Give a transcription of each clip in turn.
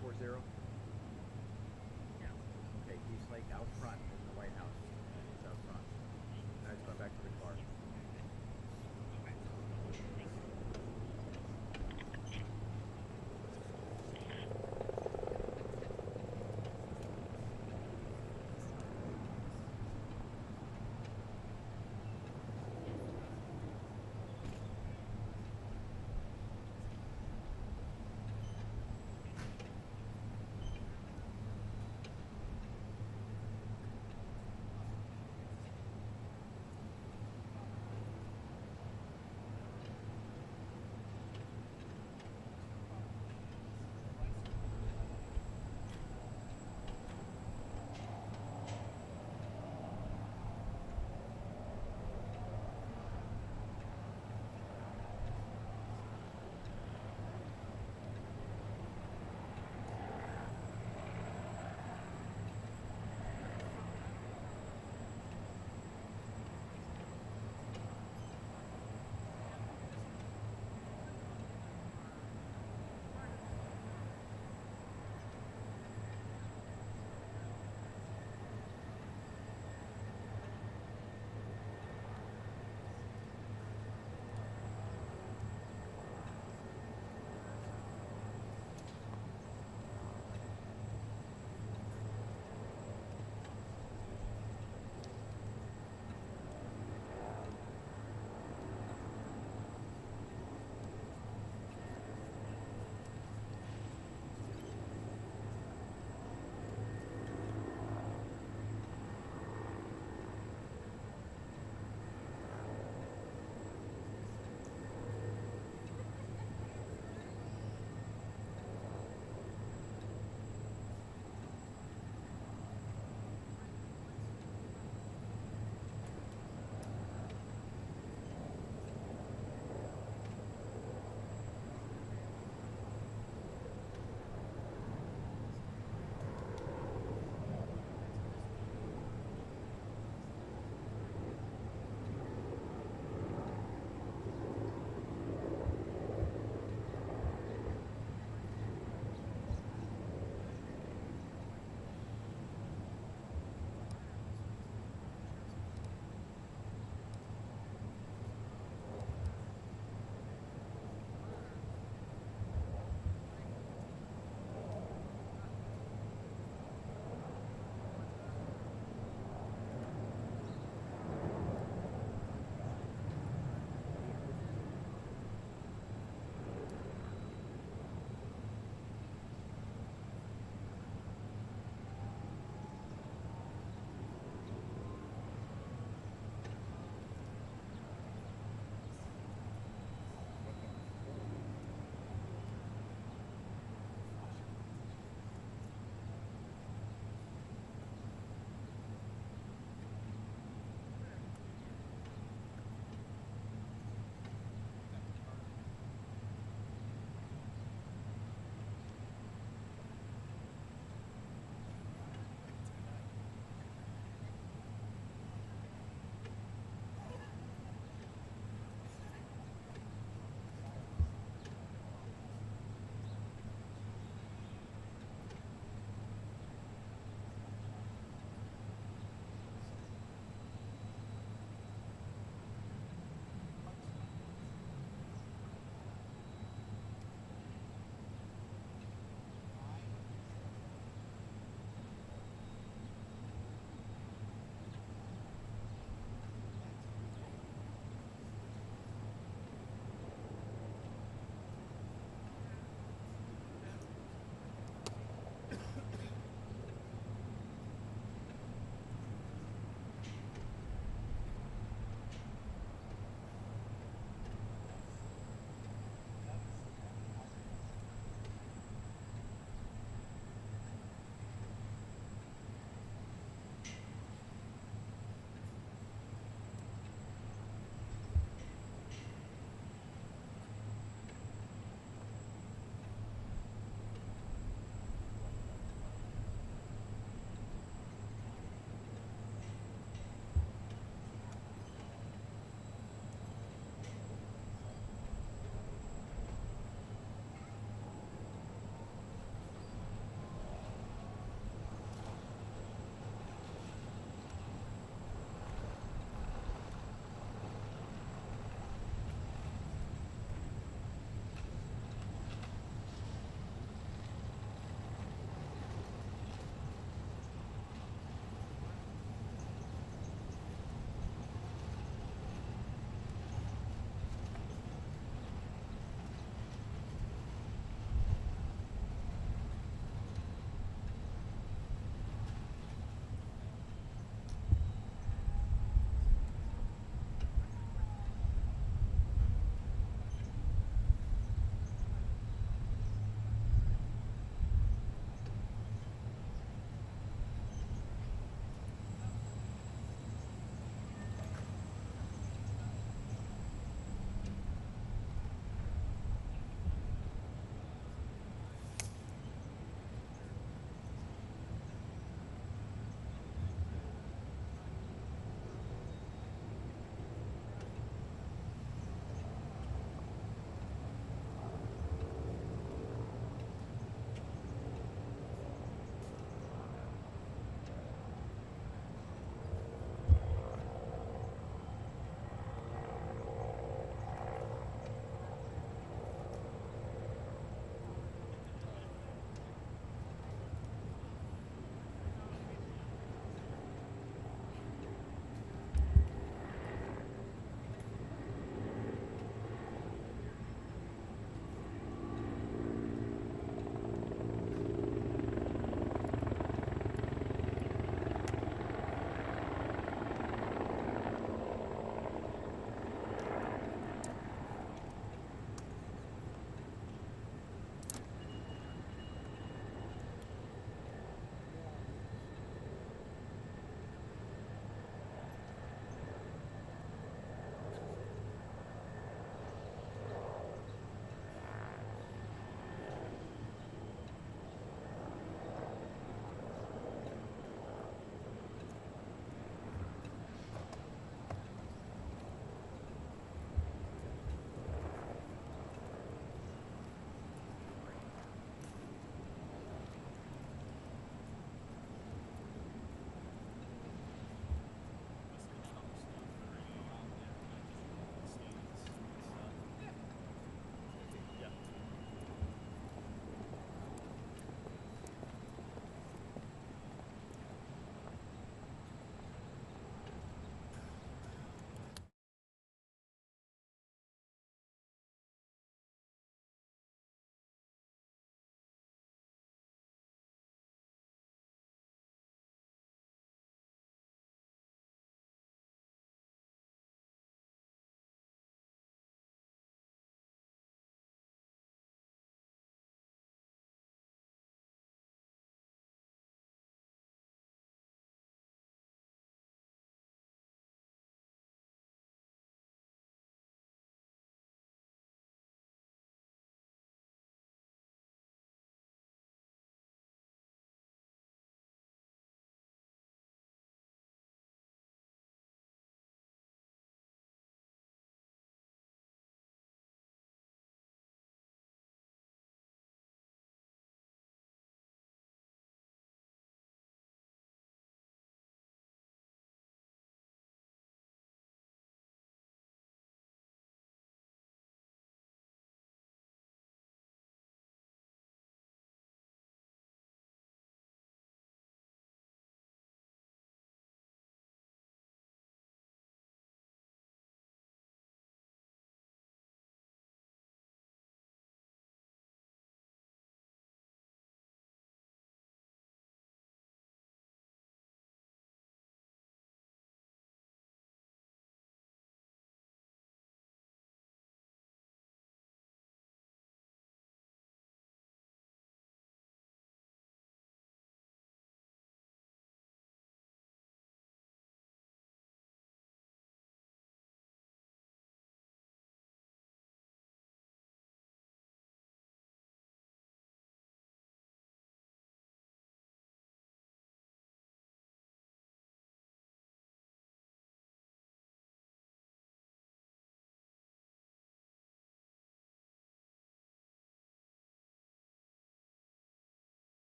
040? Yeah. Okay, he's like out front in the White House. He's out front. Now he's going back to the car.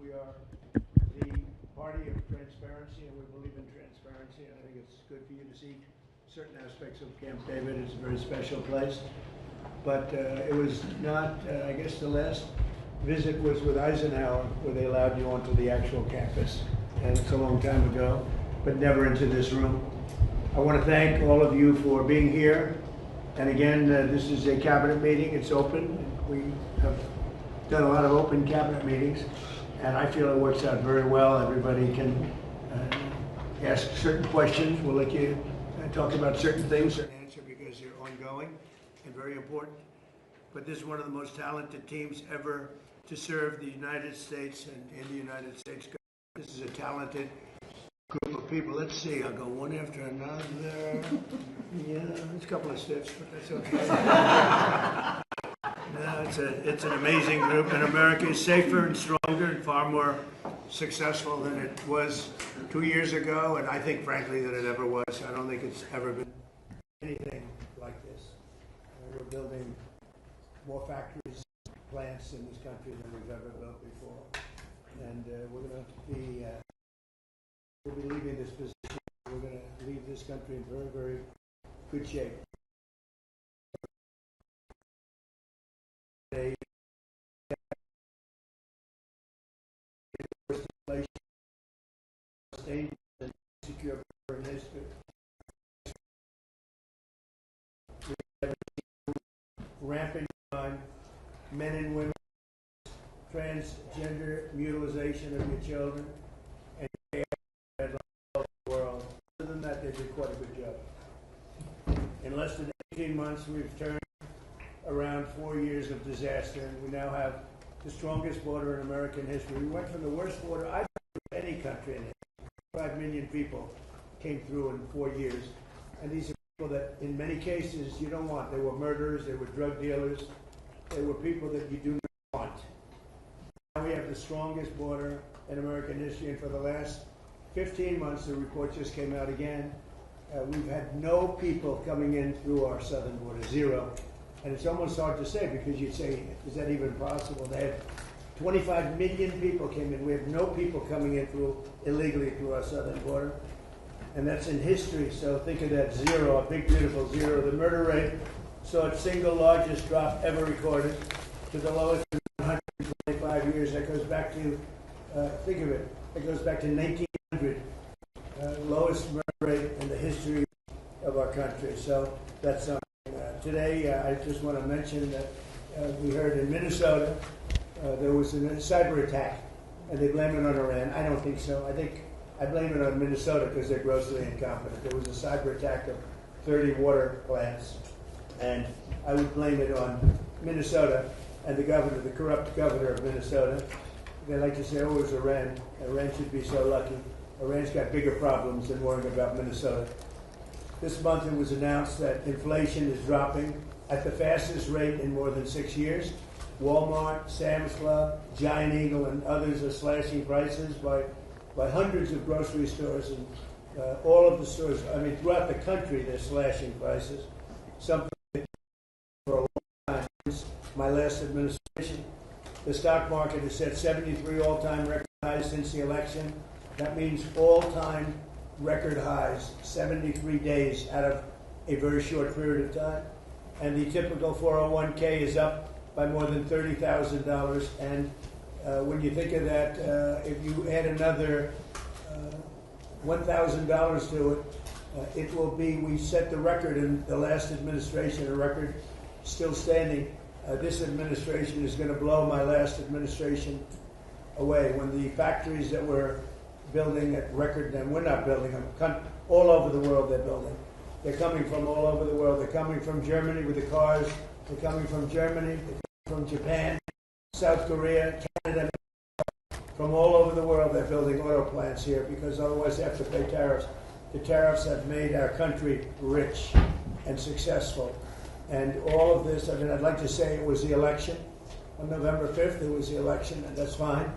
We are the party of transparency, and we believe in transparency. And I think it's good for you to see certain aspects of Camp David. It's a very special place. But it was not, I guess the last visit was with Eisenhower, where they allowed you onto the actual campus. And it's a long time ago, but never into this room. I want to thank all of you for being here. And again, this is a cabinet meeting. It's open. We have done a lot of open cabinet meetings, and I feel it works out very well. Everybody can ask certain questions. We'll let you talk about certain things and answer because they're ongoing and very important. But this is one of the most talented teams ever to serve the United States and in the United States government. This is a talented group of people. Let's see, I'll go one after another. Yeah, it's a couple of stiffs, but that's okay. No, it's an amazing group, and America is safer and stronger and far more successful than it was 2 years ago, and I think, frankly, that it ever was. I don't think it's ever been anything like this. We're building more factories, plants in this country than we've ever built before, and we'll be leaving this position. We're going to leave this country in very, very good shape. And secure in history. We have rampant crime, men and women, transgender mutilation of your children, and all over the world. Other than that, they did quite a good job. In less than 18 months, we've turned around 4 years of disaster, and we now have the strongest border in American history. We went from the worst border I've ever seen any country in history. 5 million people came through in 4 years, and these are people that in many cases you don't want. They were murderers, they were drug dealers, they were people that you do not want. Now we have the strongest border in American history, and for the last 15 months, the report just came out again, we've had no people coming in through our southern border, zero. And it's almost hard to say, because you'd say, is that even possible? They have 25 million people came in. We have no people coming in illegally through our southern border. And that's in history, so think of that zero, a big beautiful zero. The murder rate saw its single largest drop ever recorded to the lowest in 125 years. That goes back to, think of it, it goes back to 1900, lowest murder rate in the history of our country. So that's something. Today, I just want to mention that we heard in Minnesota, there was a cyber attack, and they blame it on Iran. I don't think so. I blame it on Minnesota because they're grossly incompetent. There was a cyber attack of 30 water plants, and I would blame it on Minnesota and the governor, the corrupt governor of Minnesota. They like to say, oh, it was Iran. Iran should be so lucky. Iran's got bigger problems than worrying about Minnesota. This month it was announced that inflation is dropping at the fastest rate in more than 6 years. Walmart, Sam's Club, Giant Eagle, and others are slashing prices by hundreds of grocery stores, and all of the stores, I mean, throughout the country, they're slashing prices. Something for a long time since my last administration. The stock market has set 73 all-time record highs since the election. That means all-time record highs, 73 days out of a very short period of time. And the typical 401k is up by more than $30,000. And when you think of that, if you add another $1,000 to it, it will be, we set the record in the last administration, a record still standing. This administration is going to blow my last administration away. When the factories that we're building at record, and we're not building them, all over the world they're building. They're coming from all over the world. They're coming from Germany with the cars. They're coming from Germany, they're coming from Japan, South Korea, Canada. From all over the world they're building auto plants here because otherwise they have to pay tariffs. The tariffs have made our country rich and successful. And all of this, I mean, I'd like to say it was the election. On November 5th, it was the election, and that's fine.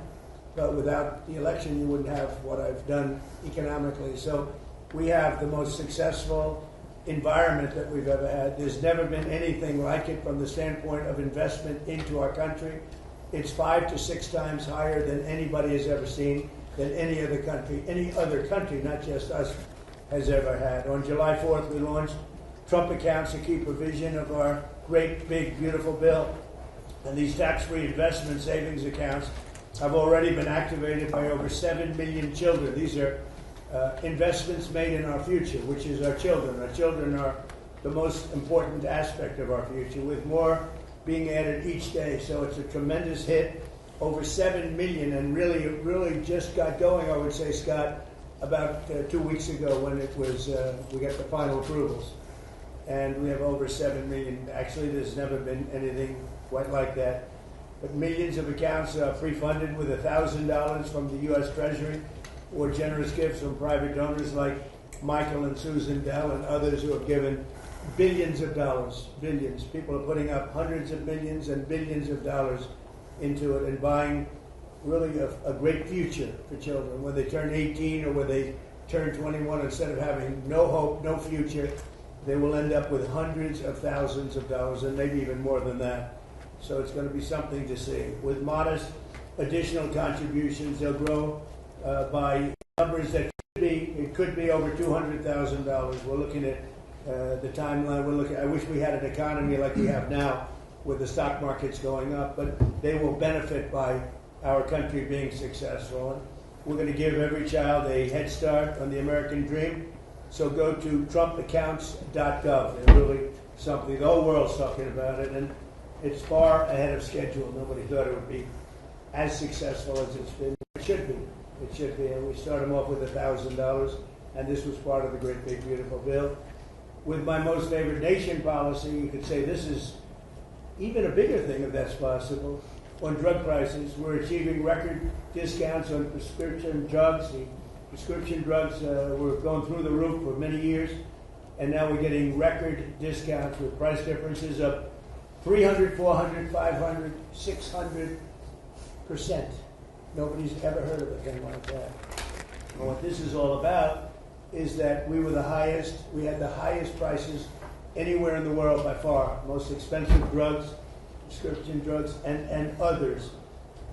But without the election, you wouldn't have what I've done economically. So we have the most successful environment that we've ever had. There's never been anything like it from the standpoint of investment into our country. It's 5 to 6 times higher than anybody has ever seen, than any other country, not just us, has ever had. On July 4th, we launched Trump accounts, a key provision of our great, big, beautiful bill. And these tax-free investment savings accounts have already been activated by over 7 million children. These are investments made in our future, which is our children. Our children are the most important aspect of our future, with more being added each day. So it's a tremendous hit, over 7 million, and really just got going, I would say, Scott, about 2 weeks ago when it was we got the final approvals. And we have over 7 million. Actually, there's never been anything quite like that. But millions of accounts are pre-funded with $1,000 from the U.S. Treasury, or generous gifts from private donors like Michael and Susan Dell and others who have given billions of dollars, billions. People are putting up hundreds of millions and billions of dollars into it and buying really a great future for children. When they turn 18 or when they turn 21, instead of having no hope, no future, they will end up with hundreds of thousands of dollars and maybe even more than that. So it's going to be something to see. With modest additional contributions, they'll grow by numbers that could be over $200,000. We're looking at the timeline. I wish we had an economy like we have now, with the stock markets going up, but they will benefit by our country being successful. And we're going to give every child a head start on the American dream. So go to trumpaccounts.gov. It's really something. The whole world's talking about it, and it's far ahead of schedule. Nobody thought it would be as successful as it's been. It should be. It should be. And we start them off with $1,000, and this was part of the great, big, beautiful bill. With my most favored nation policy, you could say this is even a bigger thing, if that's possible. On drug prices, we're achieving record discounts on prescription drugs. The prescription drugs were going through the roof for many years, and now we're getting record discounts with price differences of 300, 400, 500, 600%. Nobody's ever heard of a thing like that. And what this is all about is that we had the highest prices anywhere in the world by far. Most expensive drugs, prescription drugs, and others.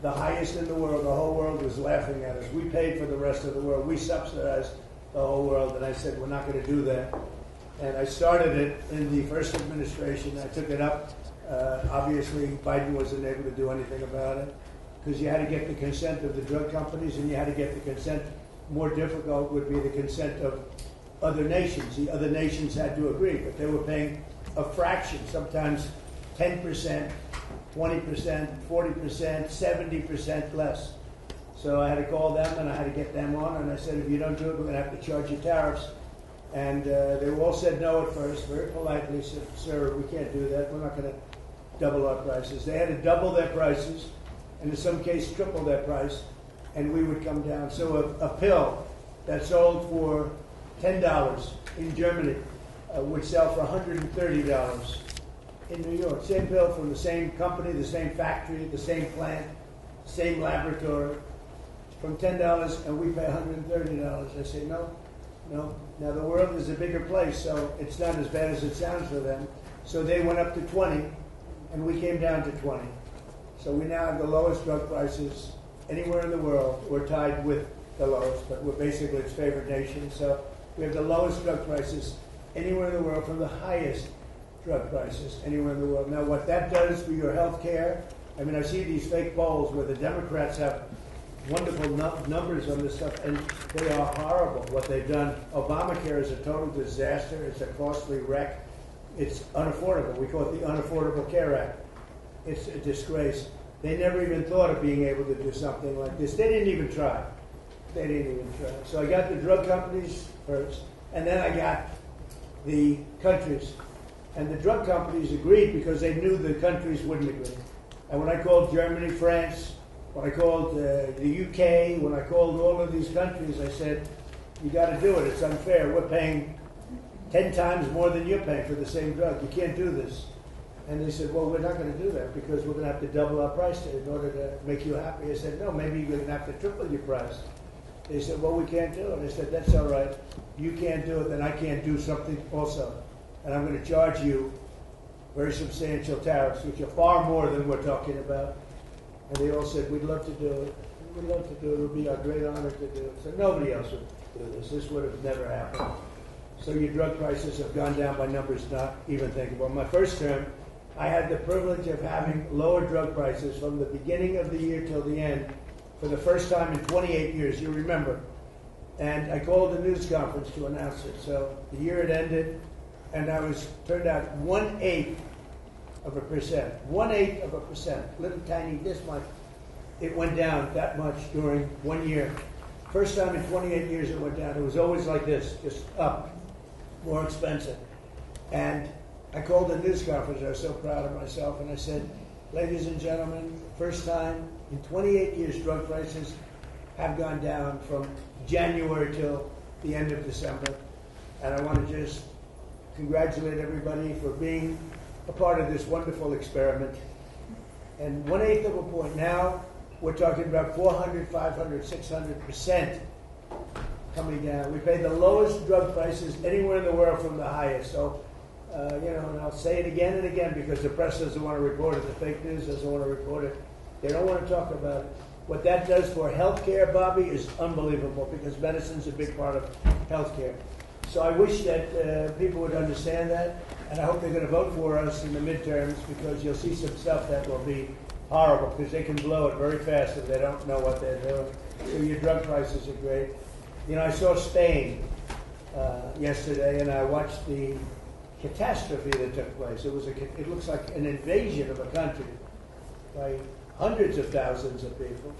The highest in the world. The whole world was laughing at us. We paid for the rest of the world. We subsidized the whole world. And I said, we're not going to do that. And I started it in the first administration. I took it up. Obviously, Biden wasn't able to do anything about it because you had to get the consent of the drug companies, and you had to get the consent. More difficult would be the consent of other nations. The other nations had to agree, but they were paying a fraction, sometimes 10%, 20%, 40%, 70% less. So I had to call them and I had to get them on, and I said, if you don't do it, we're going to have to charge you tariffs. And they all said no at first, very politely said, sir, we can't do that. We're not going to double our prices. They had to double their prices, and in some cases triple their price, and we would come down. So a pill that sold for $10 in Germany would sell for $130 in New York. Same pill from the same company, the same factory, the same plant, same laboratory, from $10, and we pay $130. I say, no. Now the world is a bigger place, so it's not as bad as it sounds for them. So they went up to 20, and we came down to 20. So we now have the lowest drug prices anywhere in the world. We're tied with the lowest, but we're basically its favored nation. So we have the lowest drug prices anywhere in the world from the highest drug prices anywhere in the world. Now, what that does for your health care, I mean, I see these fake polls where the Democrats have wonderful numbers on this stuff, and they are horrible, what they've done. Obamacare is a total disaster. It's a costly wreck. It's unaffordable. We call it the Unaffordable Care Act. It's a disgrace. They never even thought of being able to do something like this. They didn't even try. So I got the drug companies first, and then I got the countries. And the drug companies agreed because they knew the countries wouldn't agree. And when I called Germany, France, when I called the UK, when I called all of these countries, I said, you got to do it. It's unfair. We're paying 10 times more than you're paying for the same drug. You can't do this. And they said, well, we're not going to do that because we're going to have to double our price in order to make you happy. I said, no, maybe you're going to have to triple your price. They said, well, we can't do it. I said, that's all right. You can't do it, then I can't do something also. And I'm going to charge you very substantial tariffs, which are far more than we're talking about. And they all said, we'd love to do it. We'd love to do it. It would be our great honor to do it. So nobody else would do this. This would have never happened. So your drug prices have gone down by numbers not even thinkable. My first term, I had the privilege of having lower drug prices from the beginning of the year till the end for the first time in 28 years. You remember. And I called a news conference to announce it. So the year had ended, and I was turned out 1/8 of a percent. 1/8 of a percent. Little tiny this much. It went down that much during 1 year. First time in 28 years it went down. It was always like this, just up, more expensive. And I called a news conference. I was so proud of myself. And I said, ladies and gentlemen, first time in 28 years drug prices have gone down from January till the end of December. And I want to just congratulate everybody for being a part of this wonderful experiment. And 1/8 of a point. Now we're talking about 400, 500, 600% coming down. We pay the lowest drug prices anywhere in the world from the highest. So, and I'll say it again and again because the press doesn't want to report it. The fake news doesn't want to report it. They don't want to talk about it. What that does for healthcare, Bobby, is unbelievable because medicine's a big part of healthcare. So I wish that people would understand that, and I hope they're going to vote for us in the midterms because you'll see some stuff that will be horrible because they can blow it very fast if they don't know what they're doing. So your drug prices are great. I saw Spain yesterday, and I watched the catastrophe that took place. It looks like an invasion of a country by hundreds of thousands of people.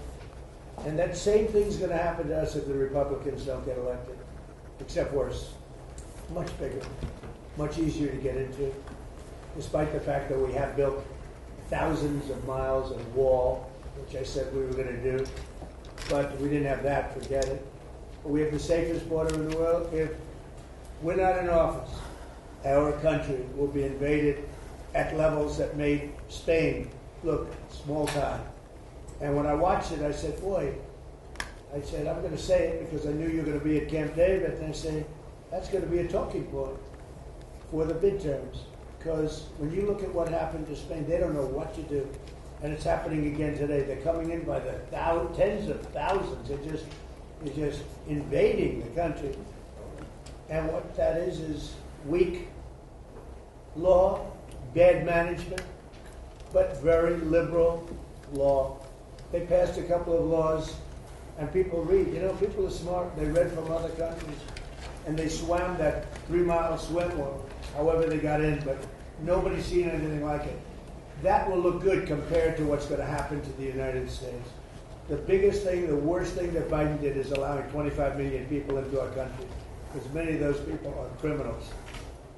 And that same thing's going to happen to us if the Republicans don't get elected, except worse. Much bigger, much easier to get into, despite the fact that we have built thousands of miles of wall, which I said we were going to do. But we didn't have that, forget it. But we have the safest border in the world. If we're not in office, our country will be invaded at levels that made Spain look small time. And when I watched it, I said, boy, I'm going to say it because I knew you were going to be at Camp David. And I say, that's going to be a talking point for the midterms. Because when you look at what happened to Spain, they don't know what to do. And it's happening again today. They're coming in by the tens of thousands. They're just invading the country. And what that is weak law, bad management, but very liberal law. They passed a couple of laws, and people read. People are smart. They read from other countries, and they swam that 3-mile swim, or however they got in, but nobody's seen anything like it. That will look good compared to what's going to happen to the United States. The biggest thing, the worst thing that Biden did is allowing 25 million people into our country, because many of those people are criminals.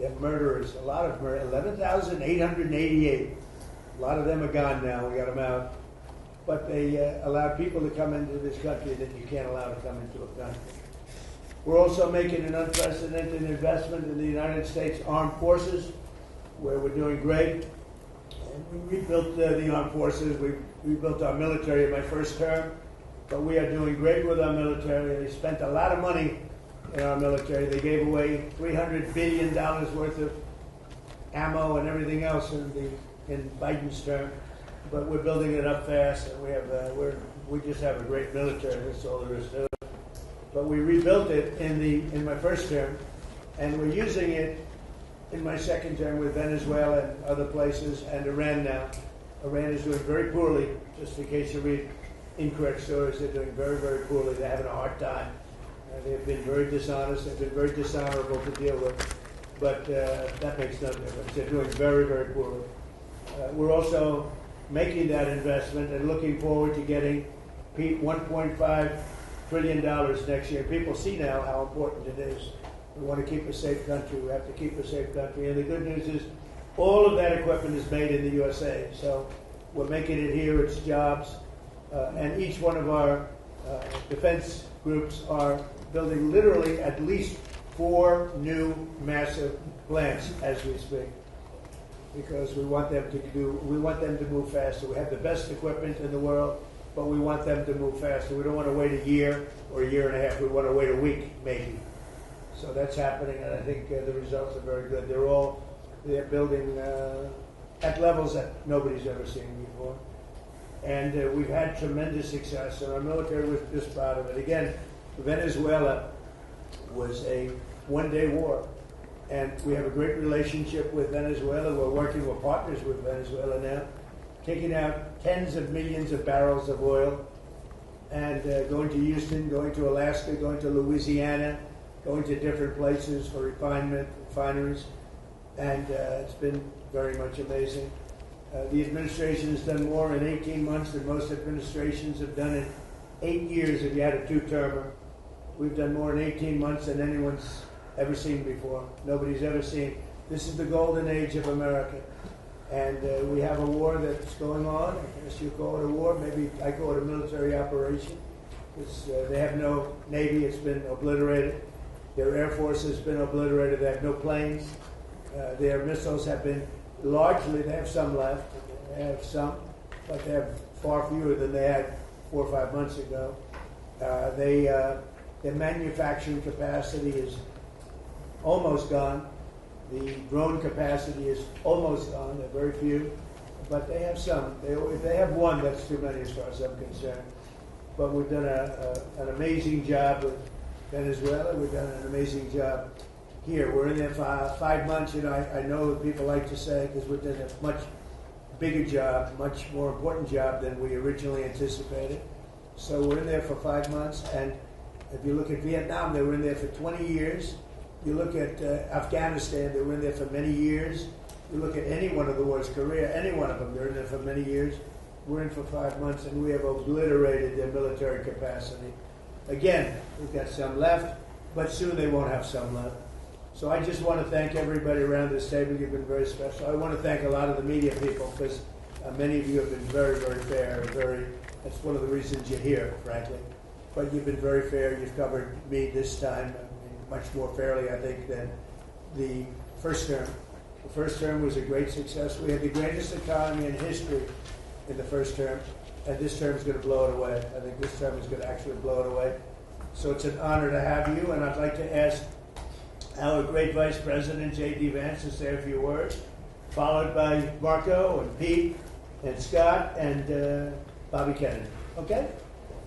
They're murderers. A lot of murder. 11,888. A lot of them are gone now. We got them out. But they allowed people to come into this country that you can't allow to come into a country. We're also making an unprecedented investment in the United States Armed Forces, where we're doing great. And we rebuilt the armed forces. We rebuilt our military in my first term. But we are doing great with our military. They spent a lot of money in our military. They gave away $300 billion worth of ammo and everything else in Biden's term. But we're building it up fast, and we just have a great military. That's all there is to it. But we rebuilt it in my first term, and we're using it in my second term with Venezuela and other places, and Iran now. Iran is doing very poorly. Just in case you read incorrect stories, they're doing very, very poorly. They're having a hard time. They've been very dishonest. They've been very dishonorable to deal with. But that makes no difference. They're doing very, very poorly. We're also making that investment and looking forward to getting $1.5 trillion next year. People see now how important it is. We want to keep a safe country. We have to keep a safe country. And the good news is all of that equipment is made in the USA. So we're making it here. It's jobs. And each one of our defense groups are building literally at least 4 new massive plants as we speak, because we want them to move faster. We have the best equipment in the world, but we want them to move faster. We don't want to wait a year or a year and a half. We want to wait a week, maybe. So that's happening, and I think the results are very good. They're building at levels that nobody's ever seen before. And we've had tremendous success, and our military was just proud of it. Again, Venezuela was a one-day war, and we have a great relationship with Venezuela. We're working with partners with Venezuela now, taking out tens of millions of barrels of oil, and going to Houston, going to Alaska, going to Louisiana, going to different places for refineries, and it's been very much amazing. The administration has done more in 18 months than most administrations have done in 8 years if you had a two-termer. We've done more in 18 months than anyone's ever seen before. Nobody's ever seen. This is the golden age of America. And we have a war that's going on. I guess you call it a war. Maybe I call it a military operation. They have no Navy. It's been obliterated. Their Air Force has been obliterated. They have no planes. Their missiles have been largely, they have some left. They have some, but they have far fewer than they had 4 or 5 months ago. Their manufacturing capacity is almost gone. The drone capacity is almost gone. There are very few, but they have some. If they have one, that's too many as far as I'm concerned. But we've done an amazing job with Venezuela. We've done an amazing job here. We're in there for 5 months. You know, I know that people like to say, because we've done a much bigger job, much more important job than we originally anticipated. So we're in there for 5 months, and if you look at Vietnam, they were in there for 20 years. You look at Afghanistan, they were in there for many years. You look at any one of the wars, Korea, any one of them, they're in there for many years. We're in for 5 months, and we have obliterated their military capacity. Again, we've got some left, but soon they won't have some left. So I just want to thank everybody around this table. You've been very special. I want to thank a lot of the media people, because many of you have been very, very fair. That's one of the reasons you're here, frankly. But you've been very fair. You've covered me this time much more fairly, I think, than the first term. The first term was a great success. We had the greatest economy in history in the first term, and this term is going to blow it away. I think this term is going to actually blow it away. So it's an honor to have you, and I'd like to ask our great Vice President, J.D. Vance, to say a few words, followed by Marco and Pete and Scott and Bobby Kennedy. Okay?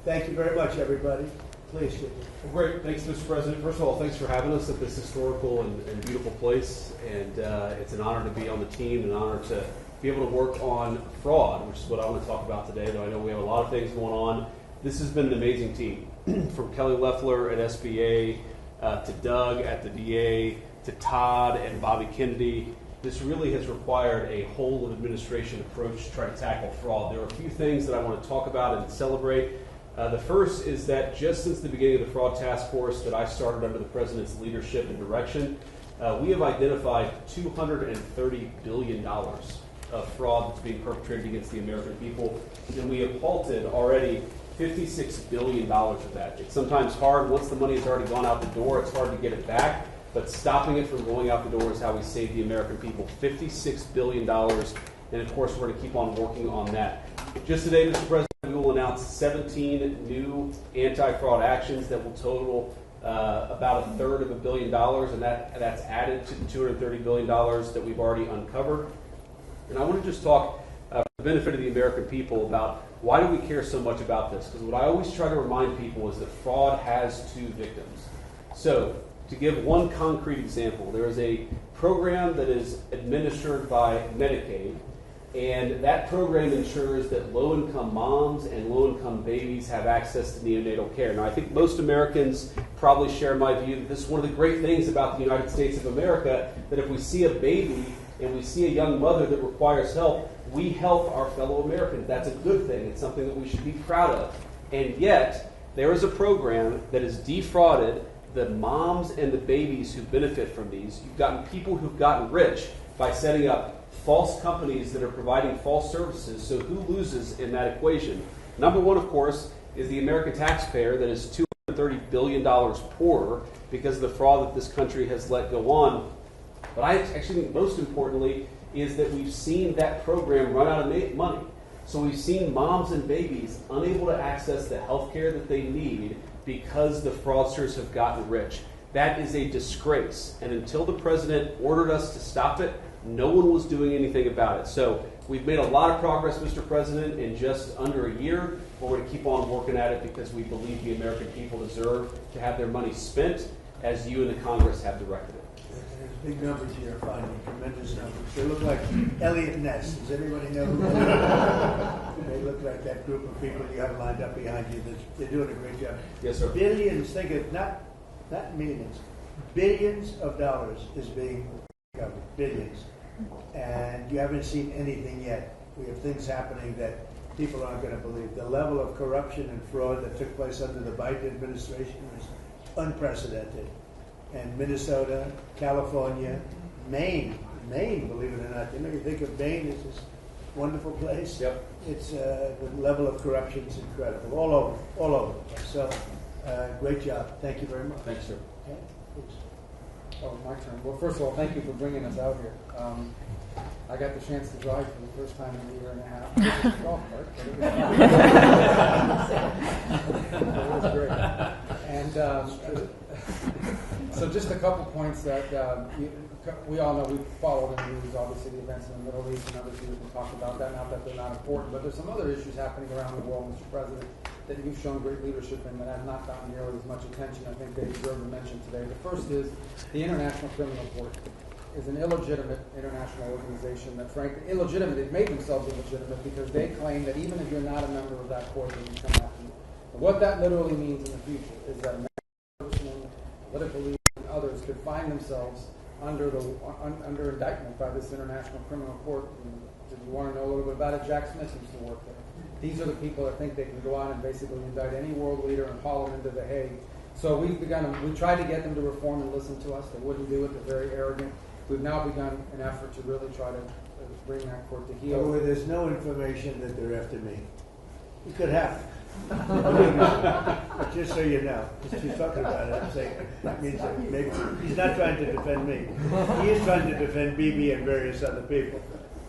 Thank you very much, everybody. Please, J.D. Well, great. Thanks, Mr. President. First of all, thanks for having us at this historical and beautiful place. And it's an honor to be on the team, an honor to be able to work on fraud, which is what I want to talk about today, though I know we have a lot of things going on. This has been an amazing team, from Kelly Loeffler at SBA, to Doug at the VA, to Todd and Bobby Kennedy. This really has required a whole of administration approach to try to tackle fraud. There are a few things that I want to talk about and celebrate. The first is that just since the beginning of the fraud task force that I started under the President's leadership and direction, we have identified $230 billion of fraud that's being perpetrated against the American people, and we have halted already $56 billion of that. It's sometimes hard. Once the money has already gone out the door, it's hard to get it back, but stopping it from going out the door is how we save the American people. $56 billion, and of course we're going to keep on working on that. Just today, Mr. President, we will announce 17 new anti-fraud actions that will total about $1/3 billion, and that's added to the $230 billion that we've already uncovered. And I want to just talk for the benefit of the American people about why do we care so much about this? Because what I always try to remind people is that fraud has two victims. So, to give one concrete example, there is a program that is administered by Medicaid, and that program ensures that low-income moms and low-income babies have access to neonatal care. Now, I think most Americans probably share my view that this is one of the great things about the United States of America, that if we see a baby and we see a young mother that requires help, we help our fellow Americans. That's a good thing. It's something that we should be proud of. And yet, there is a program that has defrauded the moms and the babies who benefit from these. You've gotten people who've gotten rich by setting up false companies that are providing false services. So who loses in that equation? Number one, of course, is the American taxpayer that is $230 billion poorer because of the fraud that this country has let go on. But I actually think most importantly is that we've seen that program run out of money. So we've seen moms and babies unable to access the health care that they need because the fraudsters have gotten rich. That is a disgrace. And until the president ordered us to stop it, No one was doing anything about it. So we've made a lot of progress, Mr. President, in just under a year. But we're going to keep on working at it because we believe the American people deserve to have their money spent as you and the Congress have directed it. There's big numbers here, finding tremendous numbers. They look like Elliot Ness. Does everybody know who Elliot Ness? They look like that group of people you have lined up behind you. They're doing a great job. Yes, sir. Billions, think of not millions, billions of dollars is being recovered. Billions. And you haven't seen anything yet. We have things happening that people aren't going to believe. The level of corruption and fraud that took place under the Biden administration was unprecedented. And Minnesota, California, Maine, believe it or not. You think of Maine as this wonderful place. Yep. It's the level of corruption is incredible, all over. So, great job. Thank you very much. Thanks, sir. Okay, please. Oh, my turn. Well, first of all, thank you for bringing us out here. I got the chance to drive for the first time in a year and a half. It was a golf cart, but it was great. And so just a couple points that we all know. We've followed in the news, obviously, the events in the Middle East, and others who can talk about that. Not that they're not important, but there's some other issues happening around the world, Mr. President, that you've shown great leadership in that have not gotten nearly as much attention. I think they deserve a mention today. The first is the International Criminal Court is an illegitimate international organization that, frankly, illegitimate. They've made themselves illegitimate because they claim that even if you're not a member of that court, they can come after you. And what that literally means in the future is that American political leaders and others could find themselves under indictment by this International Criminal Court. And if you want to know a little bit about it, Jack Smith used to work there. These are the people that think they can go out and basically indict any world leader and haul them into The Hague. So we tried to get them to reform and listen to us. They wouldn't do it. They're very arrogant. We've now begun an effort to really try to bring that court to heel. Well, there's no information that they're after me. It could happen. But just so you know, because she's talking about it, I'm saying that means that maybe he's not trying to defend me. He is trying to defend BB and various other people.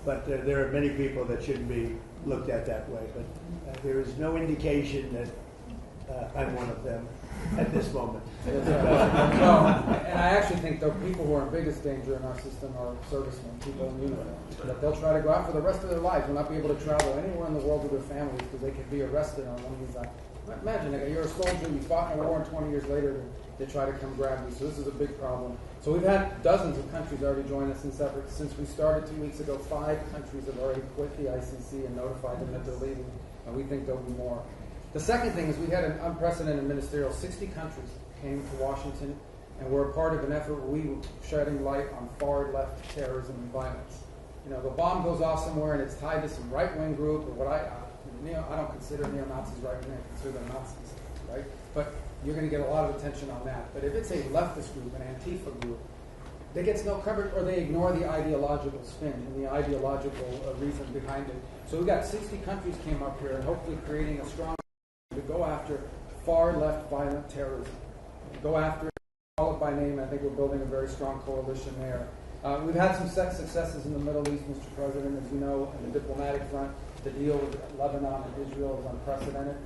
But there are many people that shouldn't be looked at that way. But there is no indication that I'm one of them at this moment. Well, and I actually think the people who are in biggest danger in our system are servicemen, people in uniform. That they'll try to go out for the rest of their lives, will not be able to travel anywhere in the world with their families because they could be arrested on one of these. Imagine, you're a soldier, you fought in a war, and 20 years later they try to come grab you. So this is a big problem. So we've had dozens of countries already join us since we started 2 weeks ago. 5 countries have already quit the ICC and notified them that they're leaving, and we think there'll be more. The second thing is we had an unprecedented ministerial. 60 countries came to Washington and were a part of an effort where we were shedding light on far-left terrorism and violence. The bomb goes off somewhere and it's tied to some right-wing group, or what I don't consider neo-Nazis right-wing, I consider them Nazis, right? But you're going to get a lot of attention on that. But if it's a leftist group, an Antifa group, that gets no coverage, or they ignore the ideological spin and the ideological reason behind it. So we got 60 countries came up here and hopefully creating a strong to go after far-left violent terrorism. Go after it, call it by name. I think we're building a very strong coalition there. We've had some successes in the Middle East, Mr. President, as you know, on the diplomatic front. The deal with Lebanon and Israel is unprecedented.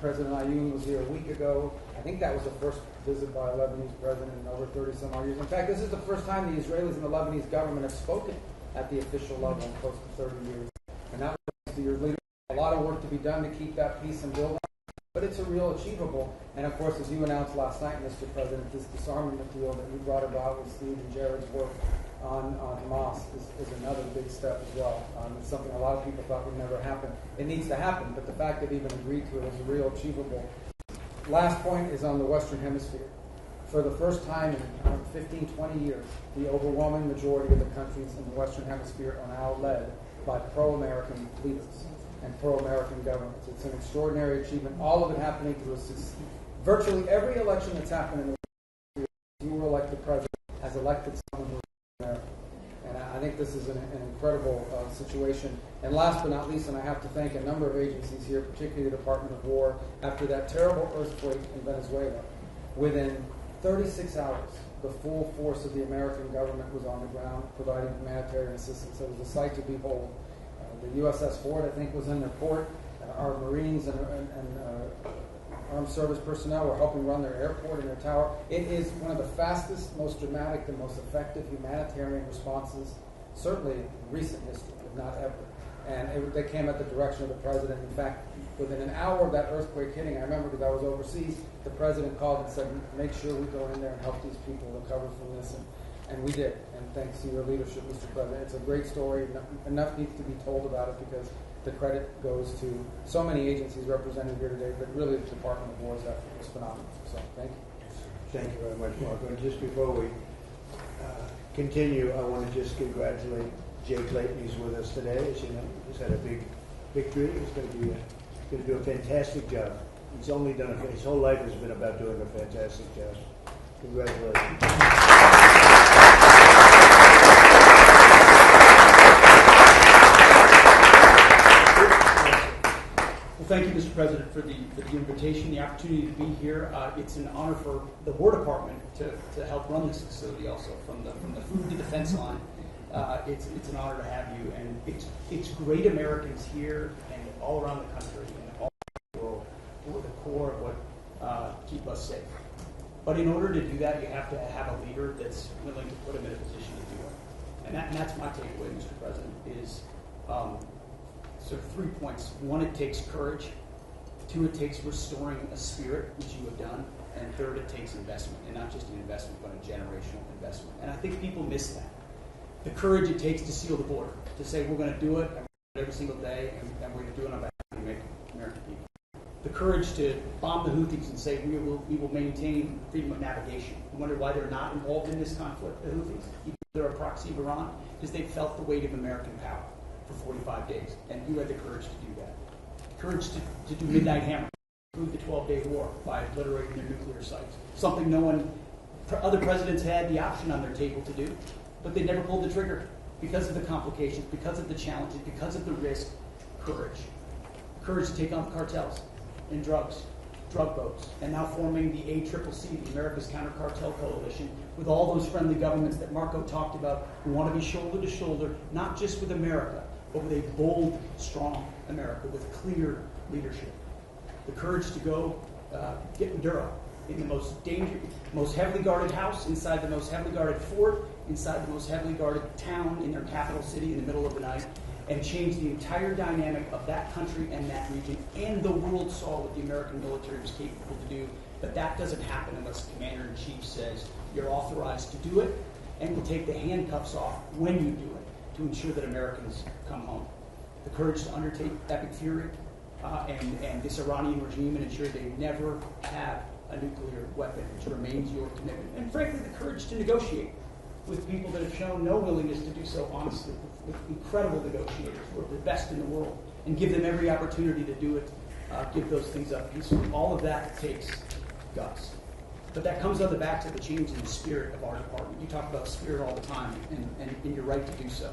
President Ayoun was here a week ago. I think that was the first visit by a Lebanese president in over 30-some-odd years. In fact, this is the first time the Israelis and the Lebanese government have spoken at the official level in close to 30 years. And that was to your leader. A lot of work to be done to keep that peace and build on. But it's a real achievable. And of course, as you announced last night, Mr. President, this disarmament deal that you brought about with Steve and Jared's work on Hamas is another big step as well. It's something a lot of people thought would never happen. It needs to happen, but the fact that even agreed to it is a real achievable. Last point is on the Western Hemisphere. For the first time in 15, 20 years, the overwhelming majority of the countries in the Western Hemisphere are now led by pro-American leaders and pro-American governments. It's an extraordinary achievement. All of it happening through virtually every election that's happened in the Western Hemisphere, you were elected president, has elected someone who is American. And I think this is an incredible situation. And last but not least, and I have to thank a number of agencies here, particularly the Department of War, after that terrible earthquake in Venezuela, within 36 hours, the full force of the American government was on the ground providing humanitarian assistance. It was a sight to behold. The USS Ford, I think, was in their port. Our Marines and armed service personnel were helping run their airport and their tower. It is one of the fastest, most dramatic, and most effective humanitarian responses certainly recent history, if not ever. And they came at the direction of the president. In fact, within an hour of that earthquake hitting, I remember because I was overseas, the president called and said, make sure we go in there and help these people recover from this. And we did. And thanks to your leadership, Mr. President. It's a great story. Enough needs to be told about it because the credit goes to so many agencies represented here today, but really the Department of War's effort was phenomenal. So thank you. Thank you very much, Marco. And just before we continue, I want to just congratulate Jay Clayton. He's with us today. As you know, he's had a big victory. He's going to do a fantastic job. He's only done his whole life has been about doing a fantastic job. Congratulations. Thank you, Mr. President, for the invitation, the opportunity to be here. It's an honor for the War Department to help run this facility also, from the food to defense line. It's an honor to have you, and it's great Americans here and all around the country and all over the world who are the core of what keep us safe. But in order to do that, you have to have a leader that's willing to put them in a position to do it. And that's my takeaway, Mr. President, is sort of 3 points. One, it takes courage. 2, it takes restoring a spirit, which you have done. And 3rd, it takes investment, and not just an investment, but a generational investment. And I think people miss that. The courage it takes to seal the border, to say we're going to do it every single day, and we're going to do it on behalf of the American people. The courage to bomb the Houthis and say we will maintain freedom of navigation. You wonder why they're not involved in this conflict, the Houthis, even though they're a proxy of Iran, because they felt the weight of American power for 45 days, and you had the courage to do that. Courage to do midnight hammer, prove the 12-day war by obliterating their nuclear sites. Something other presidents had the option on their table to do, but they never pulled the trigger because of the complications, because of the challenges, because of the risk. Courage. Courage to take on the cartels and drug boats, and now forming the ACCC, the America's Counter Cartel Coalition, with all those friendly governments that Marco talked about who want to be shoulder to shoulder, not just with America, but with a bold, strong America with clear leadership. The courage to go get Maduro in the most dangerous, most heavily guarded house, inside the most heavily guarded fort, inside the most heavily guarded town in their capital city in the middle of the night, and change the entire dynamic of that country and that region. And the world saw what the American military was capable to do, but that doesn't happen unless the commander-in-chief says you're authorized to do it, and will take the handcuffs off when you do it to ensure that Americans come home. The courage to undertake epic fury and this Iranian regime and ensure they never have a nuclear weapon, which remains your commitment. And frankly, the courage to negotiate with people that have shown no willingness to do so honestly, with incredible negotiators who are the best in the world, and give them every opportunity to do it, give those things up peacefully. All of that takes guts. But that comes on the backs of the change in the spirit of our department. You talk about spirit all the time, and you're right to do so.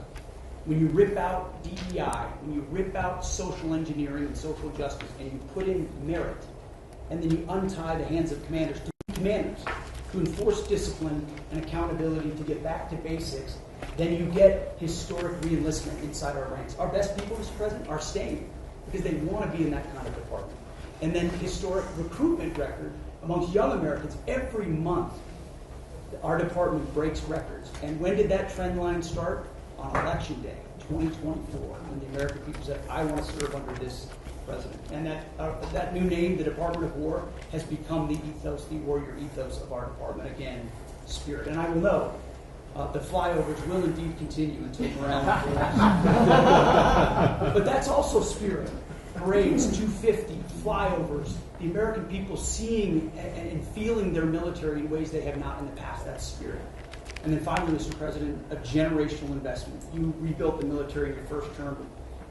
When you rip out DEI, when you rip out social engineering and social justice, and you put in merit, and then you untie the hands of commanders to enforce discipline and accountability to get back to basics, then you get historic re-enlistment inside our ranks. Our best people, Mr. President, are staying because they want to be in that kind of department. And then historic recruitment record amongst young Americans. Every month, our department breaks records. And when did that trend line start? On Election Day, 2024, when the American people said, I want to serve under this president. And that new name, the Department of War, has become the ethos, the warrior ethos of our department. Again, spirit. And I will know the flyovers will indeed continue until morale improves. But that's also spirit. Parades, 250, flyovers, the American people seeing and feeling their military in ways they have not in the past. That's spirit. And then finally, Mr. President, a generational investment. You rebuilt the military in your first term,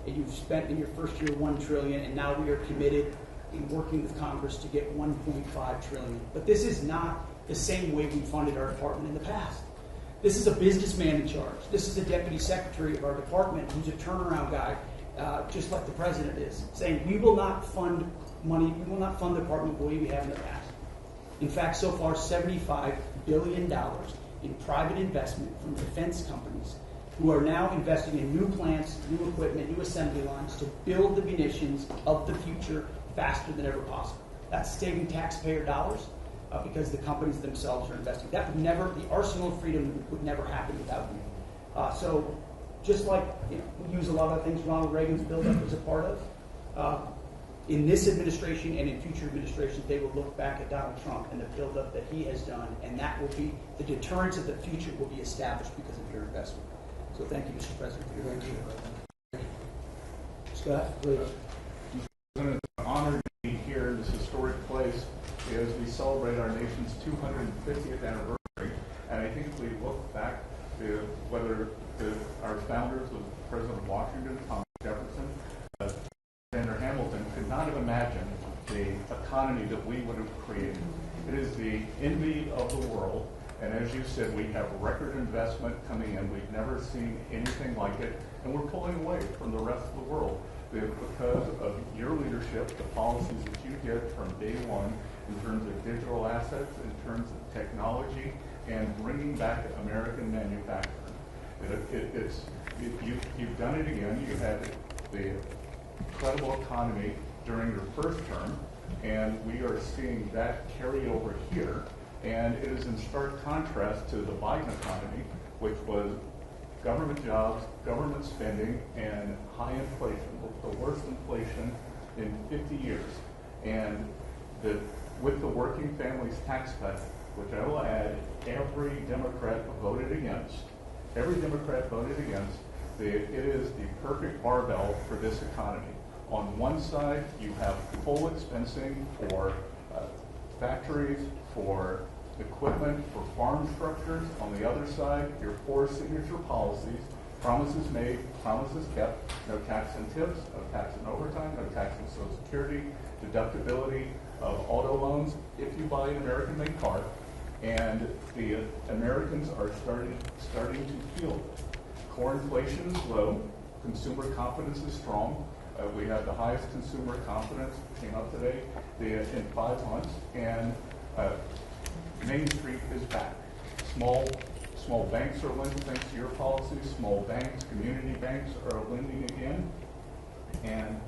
and you've spent in your first year $1 trillion, and now we are committed in working with Congress to get $1.5 trillion. But this is not the same way we funded our department in the past. This is a businessman in charge. This is a deputy secretary of our department who's a turnaround guy, just like the president is, saying we will not fund money, we will not fund the department the way we have in the past. In fact, so far, $75 billion in private investment from defense companies who are now investing in new plants, new equipment, new assembly lines to build the munitions of the future faster than ever possible. That's saving taxpayer dollars because the companies themselves are investing. That would never, the arsenal of freedom would never happen without you. So just like we use a lot of things Ronald Reagan's buildup was a part of. In this administration and in future administrations, they will look back at Donald Trump and the buildup that he has done, and that will be the deterrence of the future will be established because of your investment. So thank you, Mr. President, for your leadership. Scott, please. President, it's an honor to be here in this historic place as we celebrate our nation's 250th anniversary. And I think if we look back to whether our founders was President Washington, Thomas Jefferson, Alexander Hamilton could not have imagined the economy that we would have created. It is the envy of the world. And as you said, we have record investment coming in. We've never seen anything like it. And we're pulling away from the rest of the world because of your leadership, the policies that you did from day one in terms of digital assets, in terms of technology, and bringing back American manufacturing. You've done it again. You had the incredible economy during your first term, and we are seeing that carry over here. And it is in stark contrast to the Biden economy, which was government jobs, government spending, and high inflation, the worst inflation in 50 years. And with the working families tax cut, which I will add, every Democrat voted against. Every Democrat voted against. It is the perfect barbell for this economy. On one side, you have full expensing for factories, for equipment, for farm structures. On the other side, your four signature policies, promises made, promises kept, no tax on tips, no tax on overtime, no tax on Social Security, deductibility of auto loans if you buy an American-made car. And the Americans are starting to feel it. Core inflation is low, consumer confidence is strong. We have the highest consumer confidence, came up today, in 5 months, and Main Street is back. Small banks are lending thanks to your policies. Small banks, community banks are lending again, and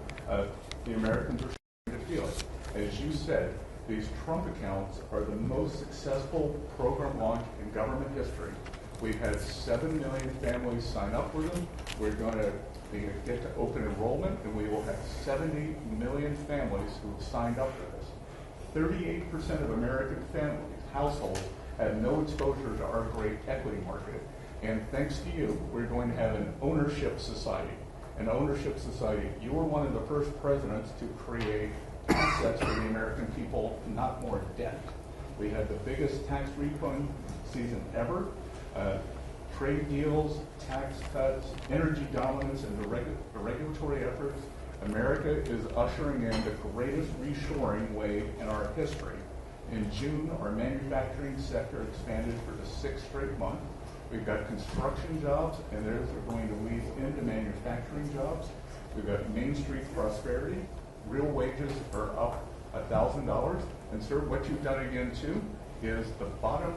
the Americans are starting to feel it. As you said, these Trump accounts are the most successful program launch in government history. We've had 7 million families sign up for them. We're going to get to open enrollment, and we will have 70 million families who have signed up for this. 38% of American families, households, have no exposure to our great equity market. And thanks to you, we're going to have an ownership society. An ownership society. You were one of the first presidents to create assets for the American people, not more debt. We had the biggest tax refund season ever. Trade deals, tax cuts, energy dominance, and the regulatory efforts. America is ushering in the greatest reshoring wave in our history. In June, our manufacturing sector expanded for the 6th straight month. We've got construction jobs, and those are going to lead into manufacturing jobs. We've got Main Street prosperity. Real wages are up $1,000. And sir, what you've done again too is the bottom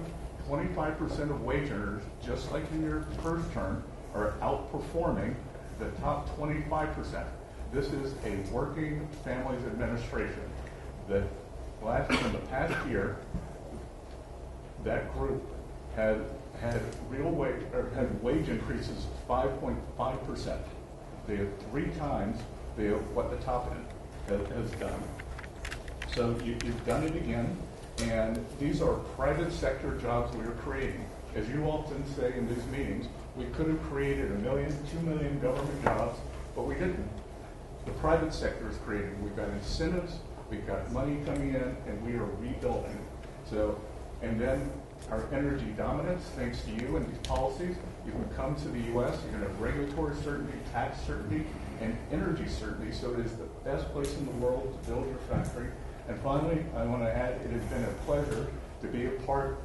25% of wage earners, just like in your first term, are outperforming the top 25%. This is a working families administration. In the past year, that group had wage increases of 5.5%. They have 3 times what the top end has done. So you've done it again, and these are private sector jobs we are creating. As you often say in these meetings, we could have created 1 million, 2 million government jobs, but we didn't. The private sector is creating. We've got incentives, we've got money coming in, and we are rebuilding. So, and then our energy dominance, thanks to you and these policies, you can come to the U.S., you're going to have regulatory certainty, tax certainty, and energy certainty, so it is the best place in the world to build your factory. And finally, I want to add, it has been a pleasure to be a part,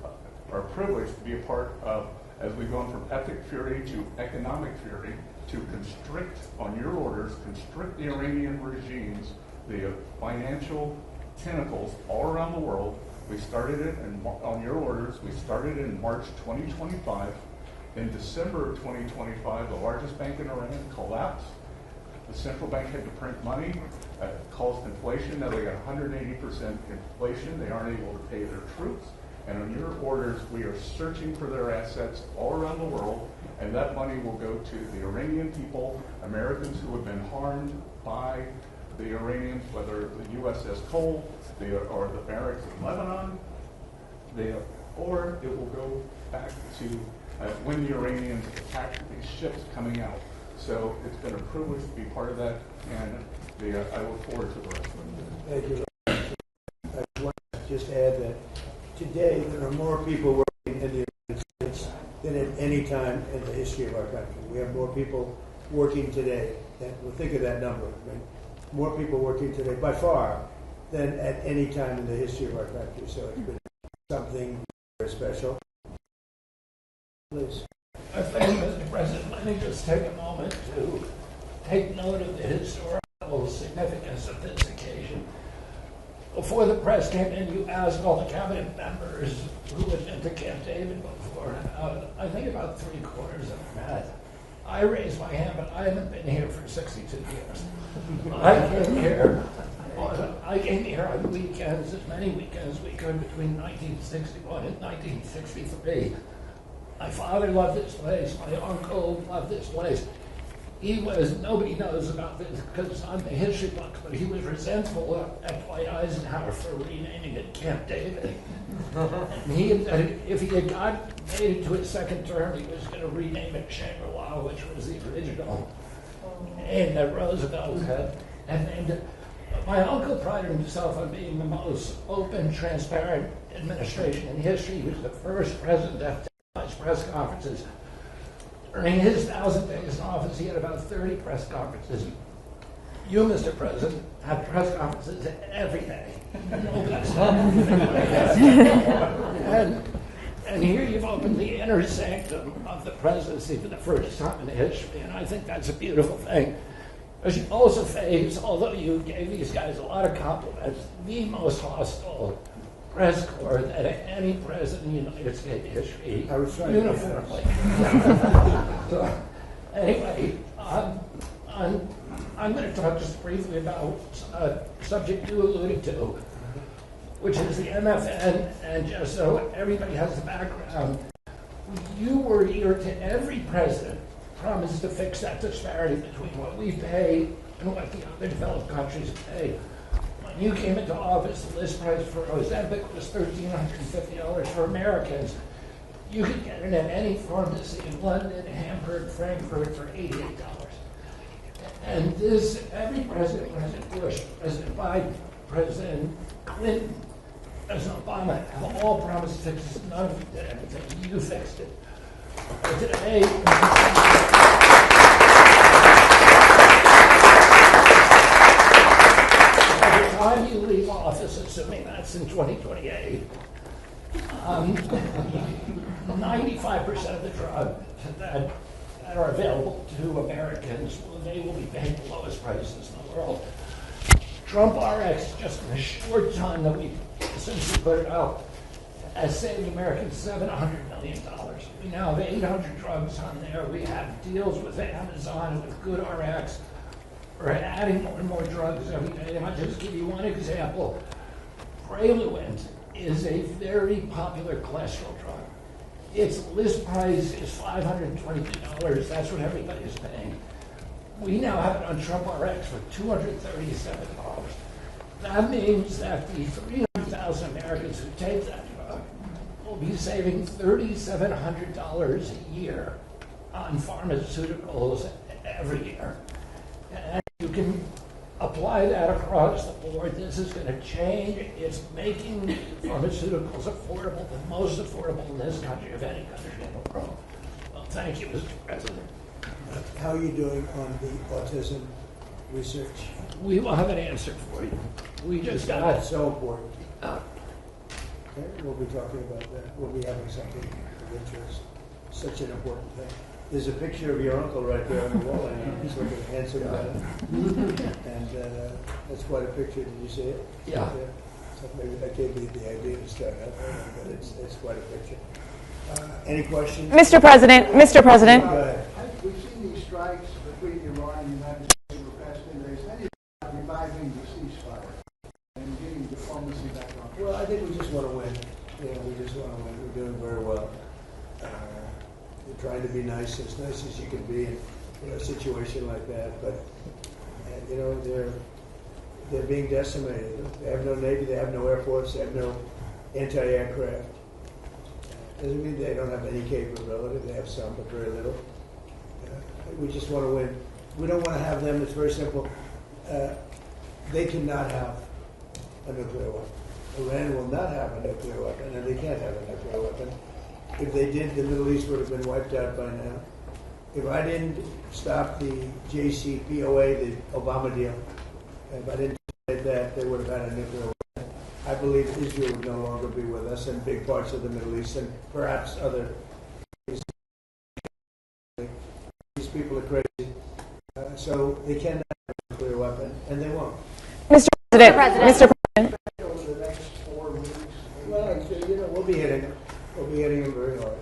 or a privilege to be a part of, as we've gone from ethnic fury to economic fury, to constrict, on your orders, constrict the Iranian regimes, the financial tentacles all around the world. We started it, on your orders, we started it in March 2025. In December of 2025, the largest bank in Iran collapsed. The central bank had to print money, caused inflation. Now they got 180% inflation. They aren't able to pay their troops. And on your orders, we are searching for their assets all around the world. and that money will go to the Iranian people, Americans who have been harmed by the Iranians, whether the USS Cole or the barracks in Lebanon, or it will go back to when the Iranians attacked these ships coming out. So it's been a privilege to be part of that, and I look forward to the rest of it. Thank you. I want to just add that today there are more people working in the United States than at any time in the history of our country. We have more people working today. Well, think of that number. I mean, more people working today by far than at any time in the history of our country. So it's been something very special. Please. Thank you, Mr. President. Let me just take a moment to take note of the historical significance of this occasion. Before the press came in, you asked all the cabinet members who had been to Camp David before. I think about 3/4 of them had. I raised my hand, but I haven't been here for 62 years. I came here on weekends, as many weekends as we could between 1961 and 1963. My father loved this place. My uncle loved this place. Nobody knows about this because it's on the history books, but he was resentful at Dwight Eisenhower for renaming it Camp David. And if he had made it to his second term, he was going to rename it Shangri-La, which was the original name that Roosevelt had named it. My uncle prided himself on being the most open, transparent administration in history. He was the first president to have televised press conferences. During his 1,000 days in office, he had about 30 press conferences. You, Mr. President, have press conferences every day. And here you've opened the inner sanctum of the presidency for the first time in history, and I think that's a beautiful thing. Because you also face, although you gave these guys a lot of compliments, the most hostile press corps that any president in the United States history uniformly. So, anyway, I'm going to talk just briefly about a subject you alluded to, which is the MFN, and just so everybody has the background, you were here to every president promised to fix that disparity between what we pay and what the other developed countries pay. When you came into office, the list price for Ozempic was $1,350 for Americans. You could get it at any pharmacy in London, Hamburg, Frankfurt for $88. And every president, President Bush, President Biden, President Clinton, President Obama, have all promised to fix this. None of them did anything. You fixed it. But today, by the time you leave office, assuming that's in 2028, 95% of the drugs that are available to Americans, they will be paying the lowest prices in the world. Trump RX, just in a short time since we put it out, has saved Americans $700 million. We now have 800 drugs on there. We have deals with Amazon and with GoodRx. We're adding more and more drugs every day. And I'll just give you one example. Praluent is a very popular cholesterol drug. Its list price is $522. That's what everybody is paying. We now have it on Trump RX for $237. That means that the 300,000 Americans who take that drug will be saving $3,700 a year on pharmaceuticals every year. And you can apply that across the board. This is going to change. It's making pharmaceuticals affordable, the most affordable in this country of any country in the world. Well, thank you, Mr. President. How are you doing on the autism research? We will have an answer for you. We just got That's so important. Okay, we'll be talking about that. We'll be having something of interest. Such an important thing. There's a picture of your uncle right there on the wall. He's looking handsome about it. And that's quite a picture. Did you see it? Yeah. Right, so maybe that gave me the idea to start out there, but it's quite a picture. Any questions? Mr. President, Mr. President. Go ahead. We've seen these strikes between Iran and the United States over the past 10 days. How do you about reviving the ceasefire and getting diplomacy back on? Well, I think we just want to win. We just want to win. We're doing very well. We're trying to be nice as you can be in a situation like that. But they're being decimated. They have no Navy, they have no Air Force, they have no anti-aircraft. Doesn't mean they don't have any capability. They have some, but very little. We just want to win. We don't want to have them. It's very simple. They cannot have a nuclear weapon. Iran will not have a nuclear weapon, and they can't have a nuclear weapon. If they did, the Middle East would have been wiped out by now. If I didn't stop the JCPOA, the Obama deal, if I didn't do that, they would have had a nuclear weapon. I believe Israel would no longer be with us in big parts of the Middle East and perhaps other. These people are crazy. So they cannot have a nuclear weapon, and they won't. Mr. President. Over the next 4 weeks. Well, we'll be hitting them. We'll be hitting them very hard.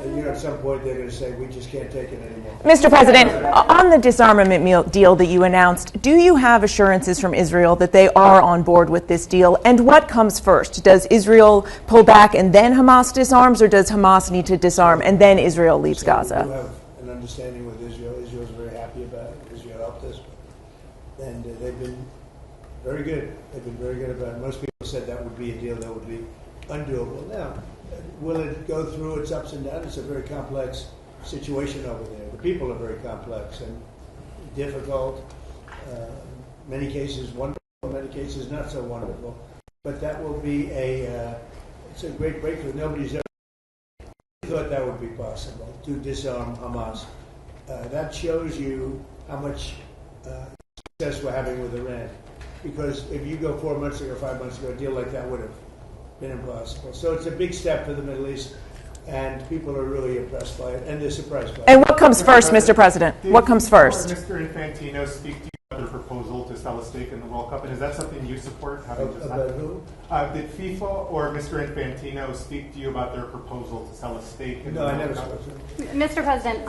And, at some point they're going to say, we just can't take it anymore. Mr. President, on the disarmament deal that you announced, do you have assurances from Israel that they are on board with this deal? And what comes first? Does Israel pull back and then Hamas disarms, or does Hamas need to disarm and then Israel leaves Gaza? We have an understanding with Israel. Israel's very happy about it. Israel helped us. And they've been very good. They've been very good about it. Most people said that would be a deal that would be undoable. Now, will it go through its ups and downs? It's a very complex situation over there. The people are very complex and difficult. Many cases wonderful, many cases not so wonderful. But that will be it's a great breakthrough. Nobody's ever thought that would be possible, to disarm Hamas. That shows you how much success we're having with Iran. Because if you go 4 months ago, 5 months ago, a deal like that would have been impossible. So it's a big step for the Middle East, and people are really impressed by it, and they're surprised by it. And what comes first, Mr. President? What comes first? Did Mr. Infantino speak to you about the proposal to sell a stake in the World Cup, and is that something you support? About who? Did FIFA or Mr. Infantino speak to you about their proposal to sell a stake in the No, I World never Cup? spoke to them. Mr. President,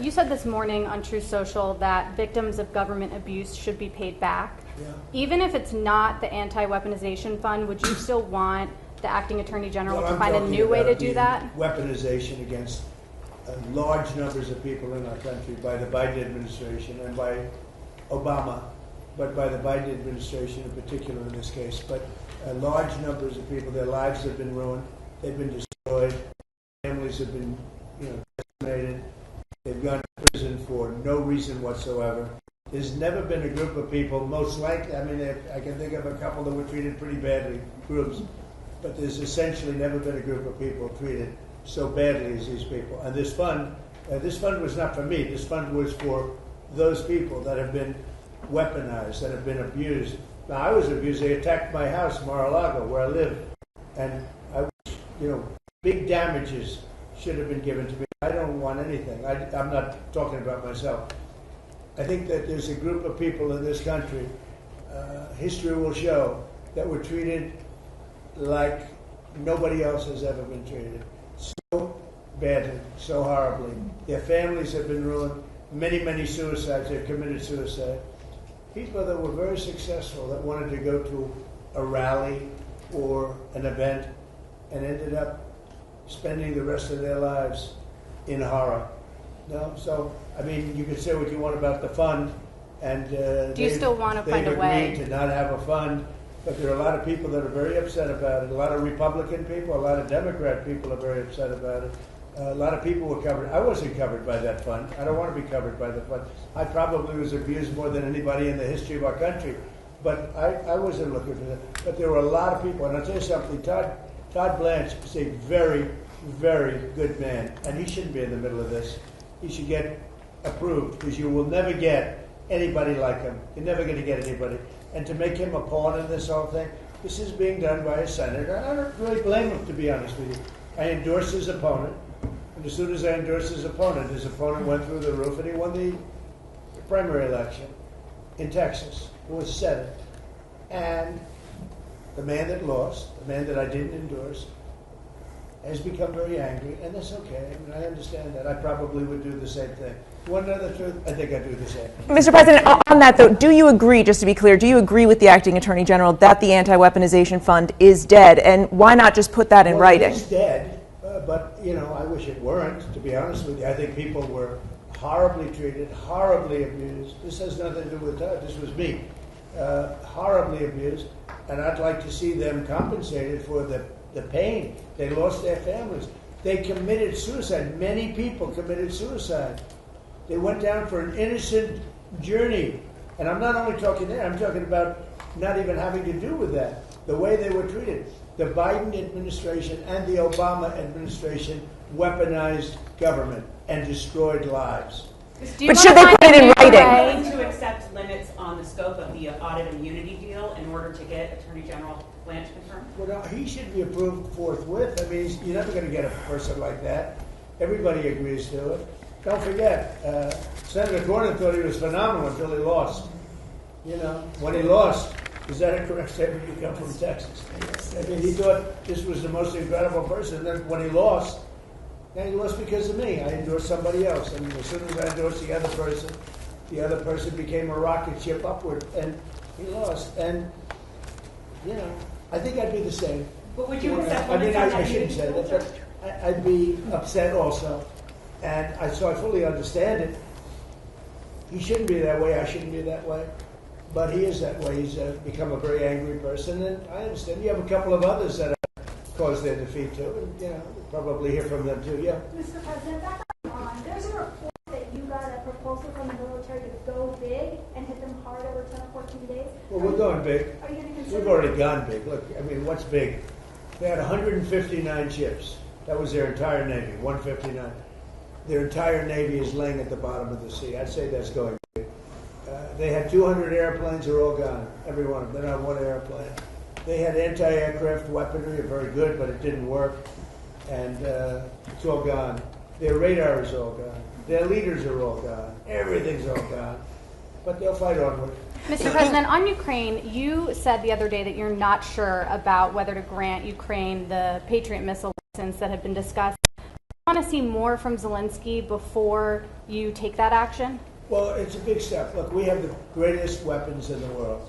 you said this morning on Truth Social that victims of government abuse should be paid back. Yeah. Even if it's not the anti-weaponization fund, would you still want the acting attorney general Well, to I'm find a talking new way to about do the that? Weaponization against large numbers of people in our country by the Biden administration and by Obama, but by the Biden administration in particular in this case. But large numbers of people, their lives have been ruined, they've been destroyed, families have been decimated, they've gone to prison for no reason whatsoever. There's never been a group of people, most likely, I can think of a couple that were treated pretty badly, groups, but there's essentially never been a group of people treated so badly as these people. And this fund was not for me. This fund was for those people that have been weaponized, that have been abused. Now, I was abused. They attacked my house, Mar-a-Lago, where I live. And big damages should have been given to me. I don't want anything. I'm not talking about myself. I think that there's a group of people in this country, history will show, that were treated like nobody else has ever been treated. So badly, so horribly. Their families have been ruined. Many, many suicides. They've committed suicide. People that were very successful, that wanted to go to a rally or an event and ended up spending the rest of their lives in horror. No, so you can say what you want about the fund, and do you still want to find a way? They've agreed to not have a fund, but there are a lot of people that are very upset about it. A lot of Republican people, a lot of Democrat people are very upset about it. A lot of people were covered. I wasn't covered by that fund. I don't want to be covered by the fund. I probably was abused more than anybody in the history of our country, but I wasn't looking for that. But there were a lot of people, and I'll tell you something. Todd Blanche is a very, very good man, and he shouldn't be in the middle of this. He should get approved, because you will never get anybody like him. You're never going to get anybody. And to make him a pawn in this whole thing, this is being done by a senator. I don't really blame him, to be honest with you. I endorsed his opponent, and as soon as I endorsed his opponent went through the roof, and he won the primary election in Texas. It was Senate. And the man that lost, the man that I didn't endorse, has become very angry, and that's okay. I understand that. I probably would do the same thing. Want to know the truth? I think I'd do the same. Mr. President, on that though, do you agree, just to be clear, do you agree with the Acting Attorney General that the anti-weaponization fund is dead? And why not just put that in writing? It's dead, But, you know, I wish it weren't, to be honest with you. I think people were horribly treated, horribly abused. This has nothing to do with that. This was me. Horribly abused. And I'd like to see them compensated for the pain. They lost their families. They committed suicide. Many people committed suicide. They went down for an innocent journey. And I'm not only talking there, I'm talking about not even having to do with that. The way they were treated. The Biden administration and the Obama administration weaponized government and destroyed lives. But should they put it in writing? Willing to accept limits on the scope of the audit immunity deal in order to get Attorney General Blanche confirmed? Well, no, he should be approved forthwith. I mean, you're never going to get a person like that. Everybody agrees to it. Don't forget, Senator Cornyn thought he was phenomenal until he lost. You know, when he lost, is that a correct statement? You come from Texas. I mean, he thought this was the most incredible person. And then when he lost, he lost because of me. I endorsed somebody else. And as soon as I endorsed the other person became a rocket ship upward. And he lost. And, you know, I think I'd be the same. But would you accept I mean, limits on I that shouldn't say that, but I'd be upset also. And so I fully understand it. He shouldn't be that way. I shouldn't be that way. But he is that way. He's become a very angry person. And I understand. You have a couple of others that have caused their defeat, too. And, you know, probably hear from them, too. Yeah. Mr. President, back on. There's a report that you got a proposal from the military to go big and hit them hard over 10 or 14 days. Well, we're going big. Are you going to consider? We've already gone big. Look, I mean, what's big? They had 159 ships. That was their entire Navy, 159. Their entire Navy is laying at the bottom of the sea. I'd say that's going big. They had 200 airplanes. They're all gone. Every one of them. They're not one airplane. They had anti-aircraft weaponry, very good, but it didn't work. And it's all gone. Their radar is all gone. Their leaders are all gone. Everything's all gone. But they'll fight onward. Mr. President, on Ukraine, you said the other day that you're not sure about whether to grant Ukraine the Patriot missile license that had been discussed. Do you want to see more from Zelensky before you take that action? Well, it's a big step. Look, we have the greatest weapons in the world.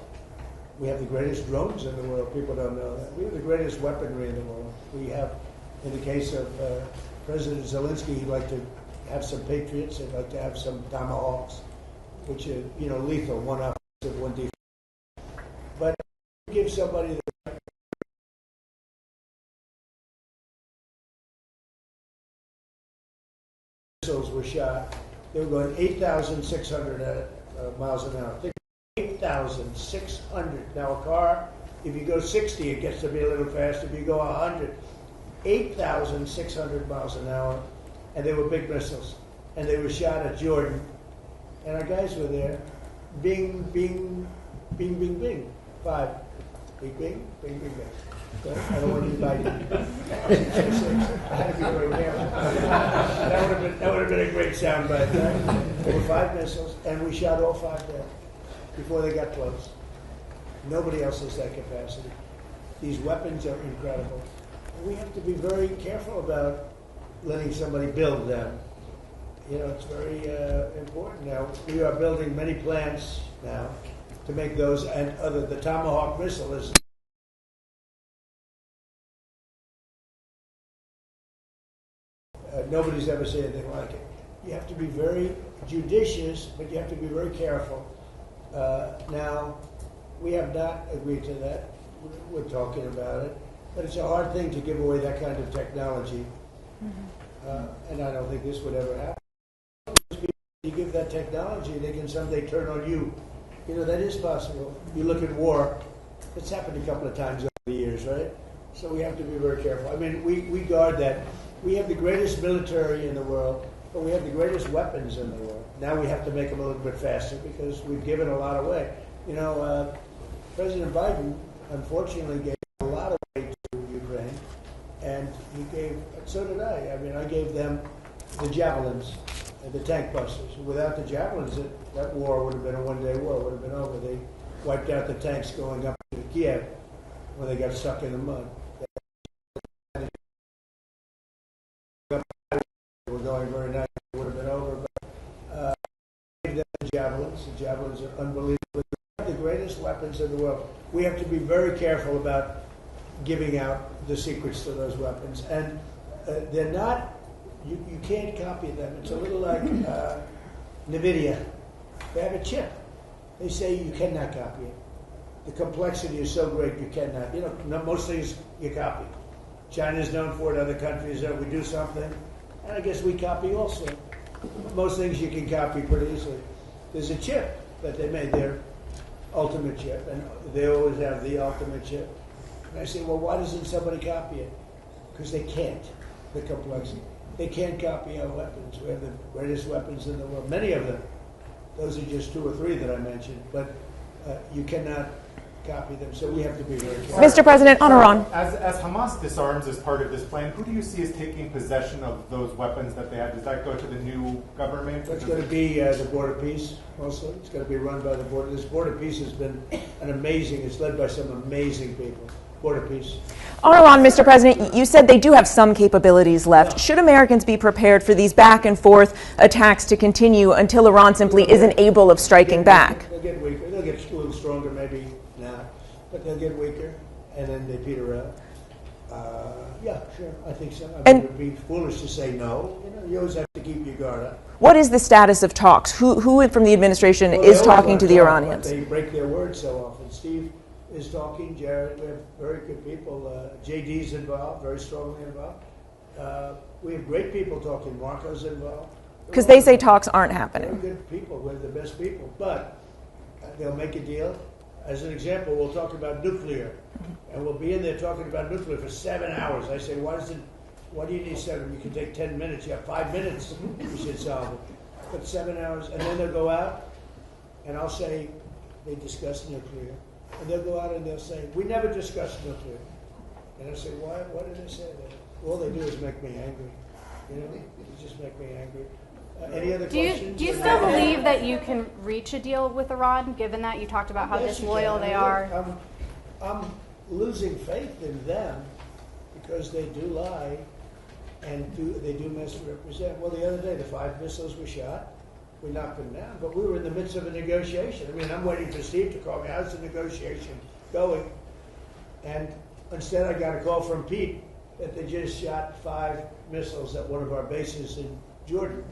We have the greatest drones in the world. People don't know that. We have the greatest weaponry in the world. We have, in the case of President Zelensky, he'd like to have some Patriots. He'd like to have some Tomahawks, which are, you know, lethal, one offensive, one defensive. But give somebody the missiles were shot. They were going 8,600 miles an hour. 8,600. Now a car, if you go 60, it gets to be a little faster. If you go 100, 8,600 miles an hour, and they were big missiles. And they were shot at Jordan. And our guys were there. Bing, bing, bing, bing, bing. 5. Bing, bing, bing, bing, bing. Okay? I don't want you to bite me. I had to be very careful. That would have been a great sound bite, right? There were 5 missiles, and we shot all 5 there before they got close. Nobody else has that capacity. These weapons are incredible. We have to be very careful about letting somebody build them. You know, it's very important now. We are building many plants now to make those and other. The Tomahawk missile is nobody's ever said anything like it. You have to be very judicious, but you have to be very careful. Now, we have not agreed to that. We're talking about it. But it's a hard thing to give away that kind of technology. And I don't think this would ever happen. You give that technology, they can someday turn on you. You know, that is possible. You look at war. It's happened a couple of times over the years, right? So we have to be very careful. I mean, we guard that. We have the greatest military in the world, but we have the greatest weapons in the world. Now we have to make them a little bit faster because we've given a lot away. You know, President Biden, unfortunately, gave a lot away to Ukraine, and he gave, so did I. I mean, I gave them the javelins and the tank busters. Without the javelins, that war would have been a one-day war. It would have been over. They wiped out the tanks going up to Kiev when they got stuck in the mud. They were going very nice. It would have been over. But gave them the javelins. The javelins are unbelievable. We have the greatest weapons in the world. We have to be very careful about giving out the secrets to those weapons. And They're not. You can't copy them. It's a little like NVIDIA. They have a chip. They say you cannot copy it. The complexity is so great you cannot. Most things you copy. China's known for it. Other countries, we do something, and I guess we copy also. Most things you can copy pretty easily. There's a chip that they made, their ultimate chip, and they always have the ultimate chip. And I say, well, why doesn't somebody copy it? Because they can't. The complexity. They can't copy our weapons. We have the greatest weapons in the world. Many of them. Those are just 2 or 3 that I mentioned. But you cannot copy them. So we have to be very careful. Mr. President, on Iran. As Hamas disarms as part of this plan, who do you see as taking possession of those weapons that they have? Does that go to the new government? It's going to be the Border Peace, mostly. It's going to be run by the border. This Border Peace has been it's led by some amazing people. Border Peace. On Iran, Mr. President, you said they do have some capabilities left. Should Americans be prepared for these back and forth attacks to continue until Iran simply isn't able of striking back? They'll get weaker. They'll get a little stronger maybe now, but they'll get weaker, and then they peter out. Yeah, sure, I think so. I mean, it would be foolish to say no. You always have to keep your guard up. What is the status of talks? Who from the administration is talking to the Iranians? They break their word so often. Steve is talking. Jared, we have very good people. JD's involved, very strongly involved. We have great people talking. Marco's involved. Because they say talks aren't happening. Very good people. We're the best people. But they'll make a deal. As an example, we'll talk about nuclear. And we'll be in there talking about nuclear for 7 hours. I say, why do you need 7? You can take 10 minutes. You have 5 minutes. You should solve it. But 7 hours. And then they'll go out, and I'll say, they discussed nuclear. And they'll go out and they'll say, we never discussed nuclear. And I'll say, why did they say that? All they do is make me angry. They just make me angry. Any other questions? Do you still believe that you can reach a deal with Iran, given that you talked about how disloyal they are? I'm losing faith in them because they do lie and they do misrepresent. Well, the other day, the 5 missiles were shot. We knocked them down, but we were in the midst of a negotiation. I mean, I'm waiting for Steve to call me. How's the negotiation going? And instead, I got a call from Pete that they just shot 5 missiles at one of our bases in Jordan.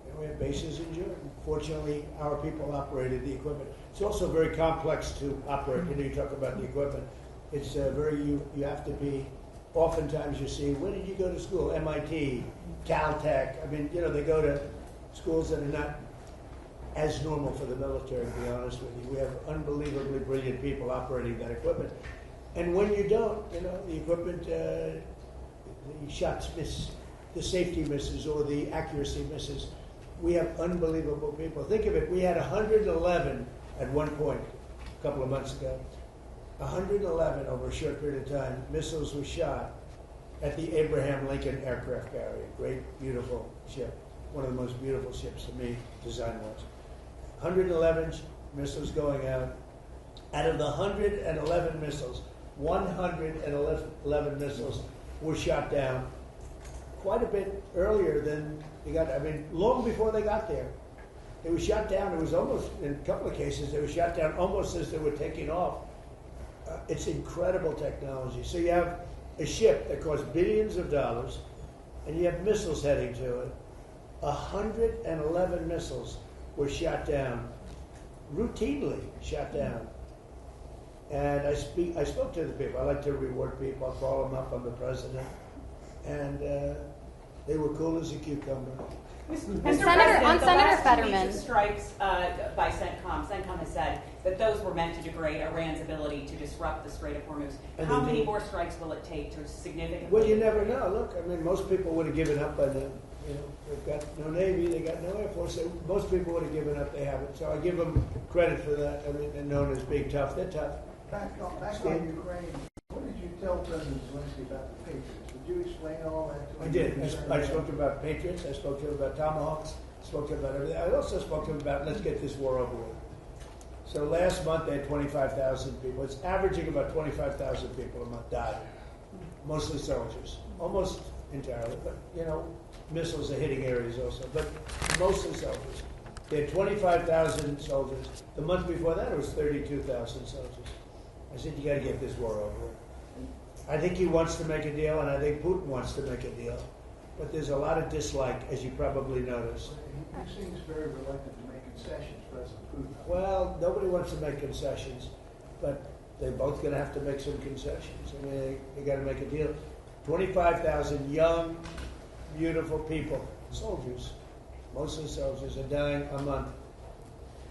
And we have bases in Jordan. Fortunately, our people operated the equipment. It's also very complex to operate. You talk about the equipment. It's you have to be. Oftentimes, you see, where did you go to school? MIT, Caltech. I mean, they go to schools that are not as normal for the military, to be honest with you. We have unbelievably brilliant people operating that equipment. And when you don't, the equipment, the shots miss, the safety misses, or the accuracy misses. We have unbelievable people. Think of it, we had 111 at one point, a couple of months ago. 111 over a short period of time, missiles were shot at the Abraham Lincoln aircraft carrier. Great, beautiful ship. One of the most beautiful ships to me, design-wise. 111 missiles going out. Out of the 111 missiles, 111 missiles were shot down quite a bit earlier than they got. I mean, long before they got there. They were shot down. It was almost, in a couple of cases, they were shot down almost as they were taking off. It's incredible technology. So you have a ship that costs billions of dollars, and you have missiles heading to it. 111 missiles were shot down, routinely shot down. And I spoke to the people. I like to reward people. I'll call them up. I'm the president. And they were cool as a cucumber. Senator Fetterman. Strikes by CENTCOM has said that those were meant to degrade Iran's ability to disrupt the Strait of Hormuz. How many more strikes will it take to significantly? Well, you never know. Look, I mean, most people would have given up by then. They've got no Navy, they got no Air Force. Most people would have given up. They haven't. So I give them credit for that. I mean, they're known as being tough. They're tough. Back on Ukraine, what did you tell President Zelensky about the Patriots? Did you explain all that to him? I did. I spoke to him about Patriots. I spoke to him about Tomahawks. I spoke to him about everything. I also spoke to him about let's get this war over with. So last month they had 25,000 people. It's averaging about 25,000 people a month died. Mostly soldiers. Almost entirely. But, missiles are hitting areas also. But mostly soldiers. They had 25,000 soldiers. The month before that it was 32,000 soldiers. I said, you got to get this war over with. I think he wants to make a deal, and I think Putin wants to make a deal. but there's a lot of dislike, as you probably noticed. He seems very reluctant to make concessions, President Putin. Well, nobody wants to make concessions, but they're both going to have to make some concessions. I mean, they got to make a deal. 25,000 young, beautiful people, soldiers, most of the soldiers are dying a month.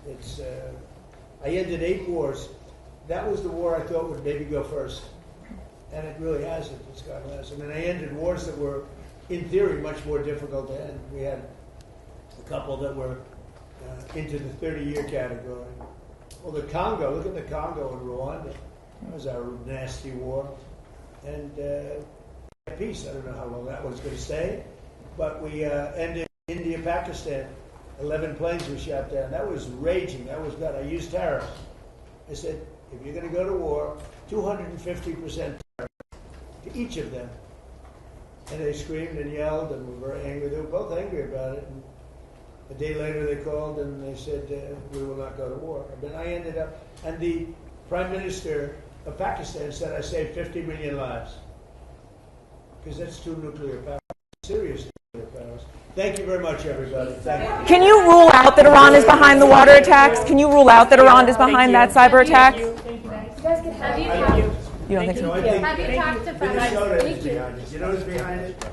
It's I ended 8 wars. That was the war I thought would maybe go first, and it really hasn't. It's gone last. I mean, I ended wars that were, in theory, much more difficult to end. We had a couple that were into the 30-year category. Well, the Congo, look at the Congo and Rwanda. That was our nasty war. And peace, I don't know how long that was going to stay. But we ended India, Pakistan. 11 planes were shot down. That was raging. That was bad. I used tariffs. I said, if you're going to go to war, 250% tariff to each of them. And they screamed and yelled and were very angry. They were both angry about it. And a day later they called and they said, we will not go to war. And then I ended up, and the Prime Minister of Pakistan said I saved 50 million lives. Because that's 2 nuclear powers, serious nuclear powers. Thank you very much, everybody. Thank you. Can you rule out that Iran is behind the water attacks? Can you rule out that Iran is behind that cyber attack? You guys can have you. You don't think so? I think Have you talked to Minnesota Thank is you. behind it. You know who's behind it?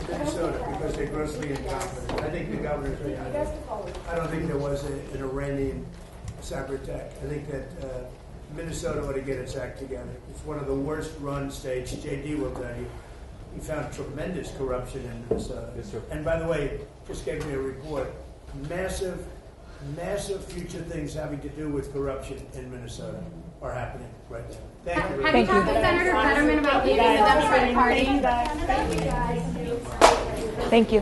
Minnesota, because they're grossly incompetent. I think the governor's behind it. I don't think there was an Iranian cyber attack. I think that Minnesota ought to get its act together. It's one of the worst run states. JD will tell you. He found tremendous corruption in Minnesota. Yes, sir. And by the way, just gave me a report. Massive future things having to do with corruption in Minnesota are happening right now. Thank you. Have you talked to Senator Fetterman about leaving the Democratic Party? Thank you, guys. Thank you.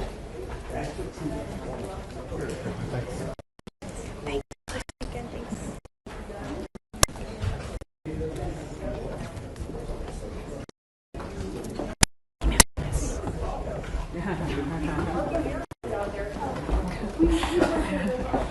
Okay.